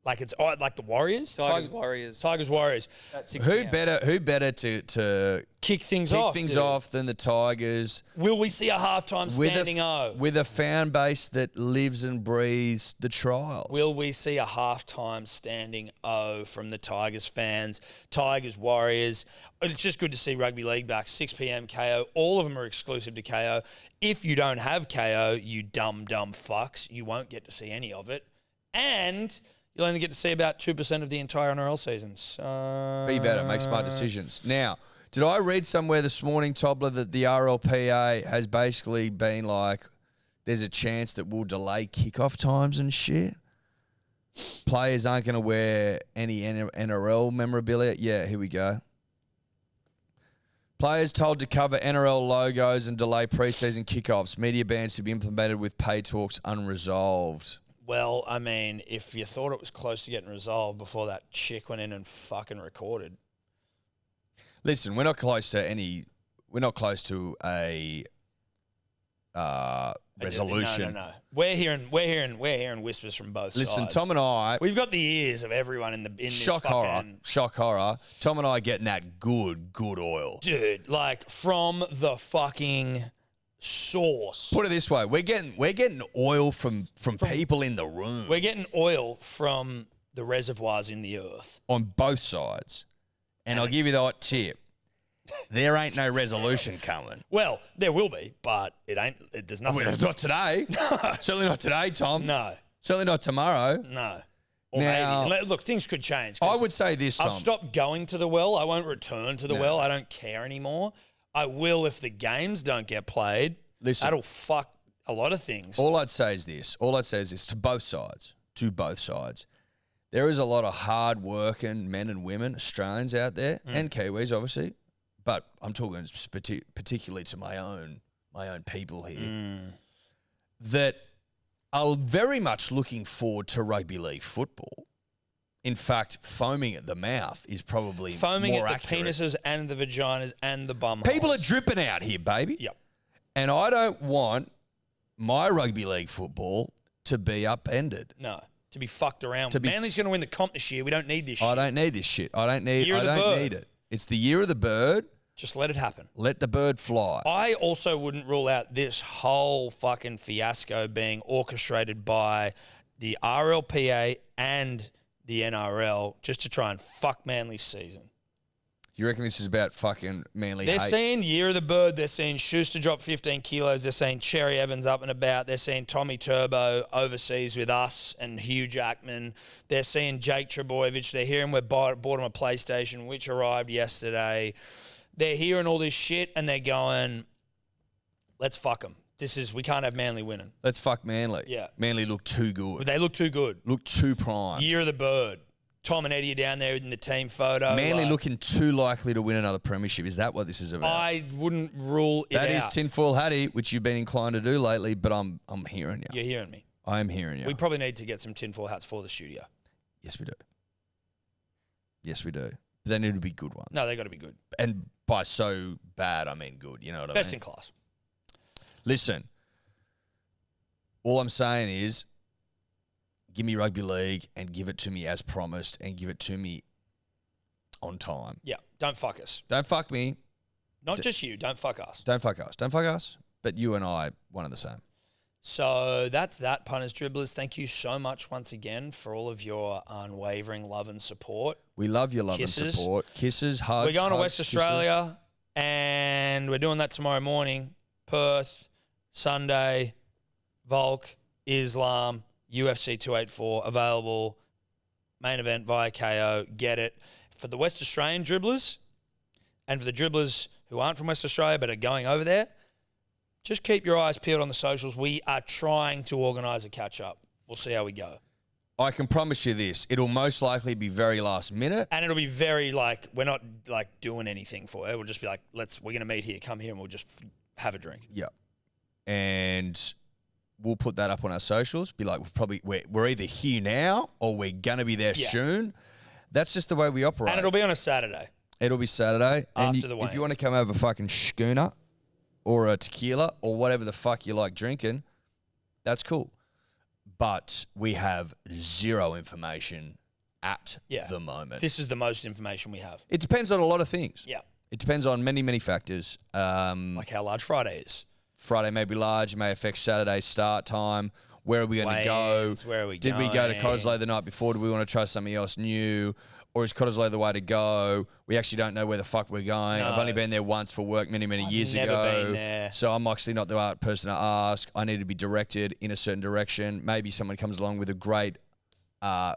Like it's like the Warriors, Tigers, Warriors. At 6 Who p.m. better to kick things off than the Tigers? Will we see a halftime standing O? With a fan base that lives and breathes the trials. Will we see a halftime standing O from the Tigers fans? Tigers, Warriors. It's just good to see Rugby League back. 6 p.m. KO. All of them are exclusive to KO. If you don't have KO, you dumb fucks, you won't get to see any of it. And you'll only get to see about 2% of the entire NRL season. So be better, make smart decisions. Now, did I read somewhere this morning, Tobler, that the RLPA has basically been like, there's a chance that we'll delay kickoff times and shit? Players aren't going to wear any NRL memorabilia. Yeah, here we go. Players told to cover NRL logos and delay preseason kickoffs. Media bans to be implemented with pay talks unresolved. Well, I mean, if you thought it was close to getting resolved before that chick went in and fucking recorded. Listen, we're not close to a resolution. No. We're hearing whispers from both sides. Listen, Tom and I, we've got the ears of everyone in this shock horror. Tom and I getting that good oil. Dude, like from the fucking source. Put it this way, we're getting oil from people in the room. We're getting oil from the reservoirs in the earth. On both sides. And I'll give you the hot tip. There ain't no resolution coming. Well, there will be, but there's nothing. Not today. Certainly not today, Tom. No. Certainly not tomorrow. No. Or now, maybe. Look, things could change. I would say this, Tom. I've stopped going to the well. I won't return to the well. I don't care anymore. I will if the games don't get played. Listen, that'll fuck a lot of things. All I'd say is this to both sides. There is a lot of hard-working men and women, Australians out there, and Kiwis, obviously. But I'm talking particularly to my own people here, that are very much looking forward to rugby league football. In fact, foaming at the mouth is probably foaming more at accurate. The penises and the vaginas and the bum People holes. are dripping out here, baby. Yep. And I don't want my rugby league football to be upended. No, to be fucked around. Manly's going to win the comp this year. We don't need this shit. I don't need this shit. I don't need it. It's the year of the bird. Just let it happen. Let the bird fly. I also wouldn't rule out this whole fucking fiasco being orchestrated by the RLPA and the NRL just to try and fuck Manly's season. You reckon this is about fucking Manly They're hate? saying Year of the Bird. They're saying Schuster dropped 15 kilos. They're saying Cherry Evans up and about. They're saying Tommy Turbo overseas with us and Hugh Jackman. They're saying Jake Trebojevic. They're hearing we bought him a PlayStation, which arrived yesterday. They're hearing all this shit and they're going, let's fuck them. We can't have Manly winning. Let's fuck Manly. Yeah. Manly look too good. But they look too good. Look too prime. Year of the Bird. Tom and Eddie are down there in the team photo. Manly looking too likely to win another premiership. Is that what this is about? I wouldn't rule it out. That is tinfoil hattie, which you've been inclined to do lately, but I'm hearing you. You're hearing me. I am hearing you. We probably need to get some tinfoil hats for the studio. Yes, we do. Yes, we do. But they need to be good ones. No, they got to be good. And by so bad, I mean good. You know what I mean? Best in class. Listen, all I'm saying is, give me rugby league and give it to me as promised and give it to me on time. Yeah, don't fuck us. Don't fuck me. Not just you, don't fuck us. Don't fuck us. Don't fuck us. But you and I, one and the same. So that's that, punters, dribblers. Thank you so much once again for all of your unwavering love and support. We love your love and support. Kisses, hugs. We're going to West kisses. Australia, and we're doing that tomorrow morning. Perth, Sunday, Volk, Islam, UFC 284 available. Main event via KO. Get it. For the West Australian dribblers and for the dribblers who aren't from West Australia but are going over there, just keep your eyes peeled on the socials. We are trying to organise a catch-up. We'll see how we go. I can promise you this. It'll most likely be very last minute. And it'll be very we're not doing anything for it. We'll just be we're going to meet here, come here, and we'll just have a drink. Yep. And we'll put that up on our socials. Be like, we're either here now or we're going to be there soon. That's just the way we operate. And it'll be on a Saturday. It'll be Saturday. After the if you want to come have a fucking schooner or a tequila or whatever the fuck you like drinking, that's cool. but we have zero information at Yeah. the moment. This is the most information we have. It depends on a lot of things. Yeah. It depends on many, many factors. Like how large Friday is. Friday may be large. It may affect Saturday's start time. Where are we going to go? Weigh-ins, where are we Did we go to going? Cottesloe the night before? Do we want to try something else new? Or is Cottesloe the way to go? We actually don't know where the fuck we're going. No. I've only been there once for work many, many years never ago. been there. So I'm actually not the right person to ask. I need to be directed in a certain direction. Maybe someone comes along with a great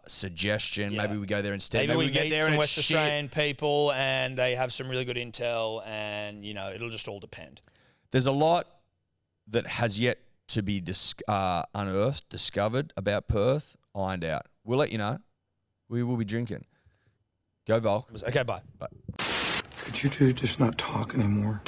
suggestion. Yeah. Maybe we go there instead. Maybe we get meet there some and West it's shit. Australian people and they have some really good intel and, it'll just all depend. There's a lot that has yet to be unearthed, discovered about Perth, ironed out. We'll let you know. We will be drinking. Go Volk. Okay, bye. Bye. Could you two just not talk anymore?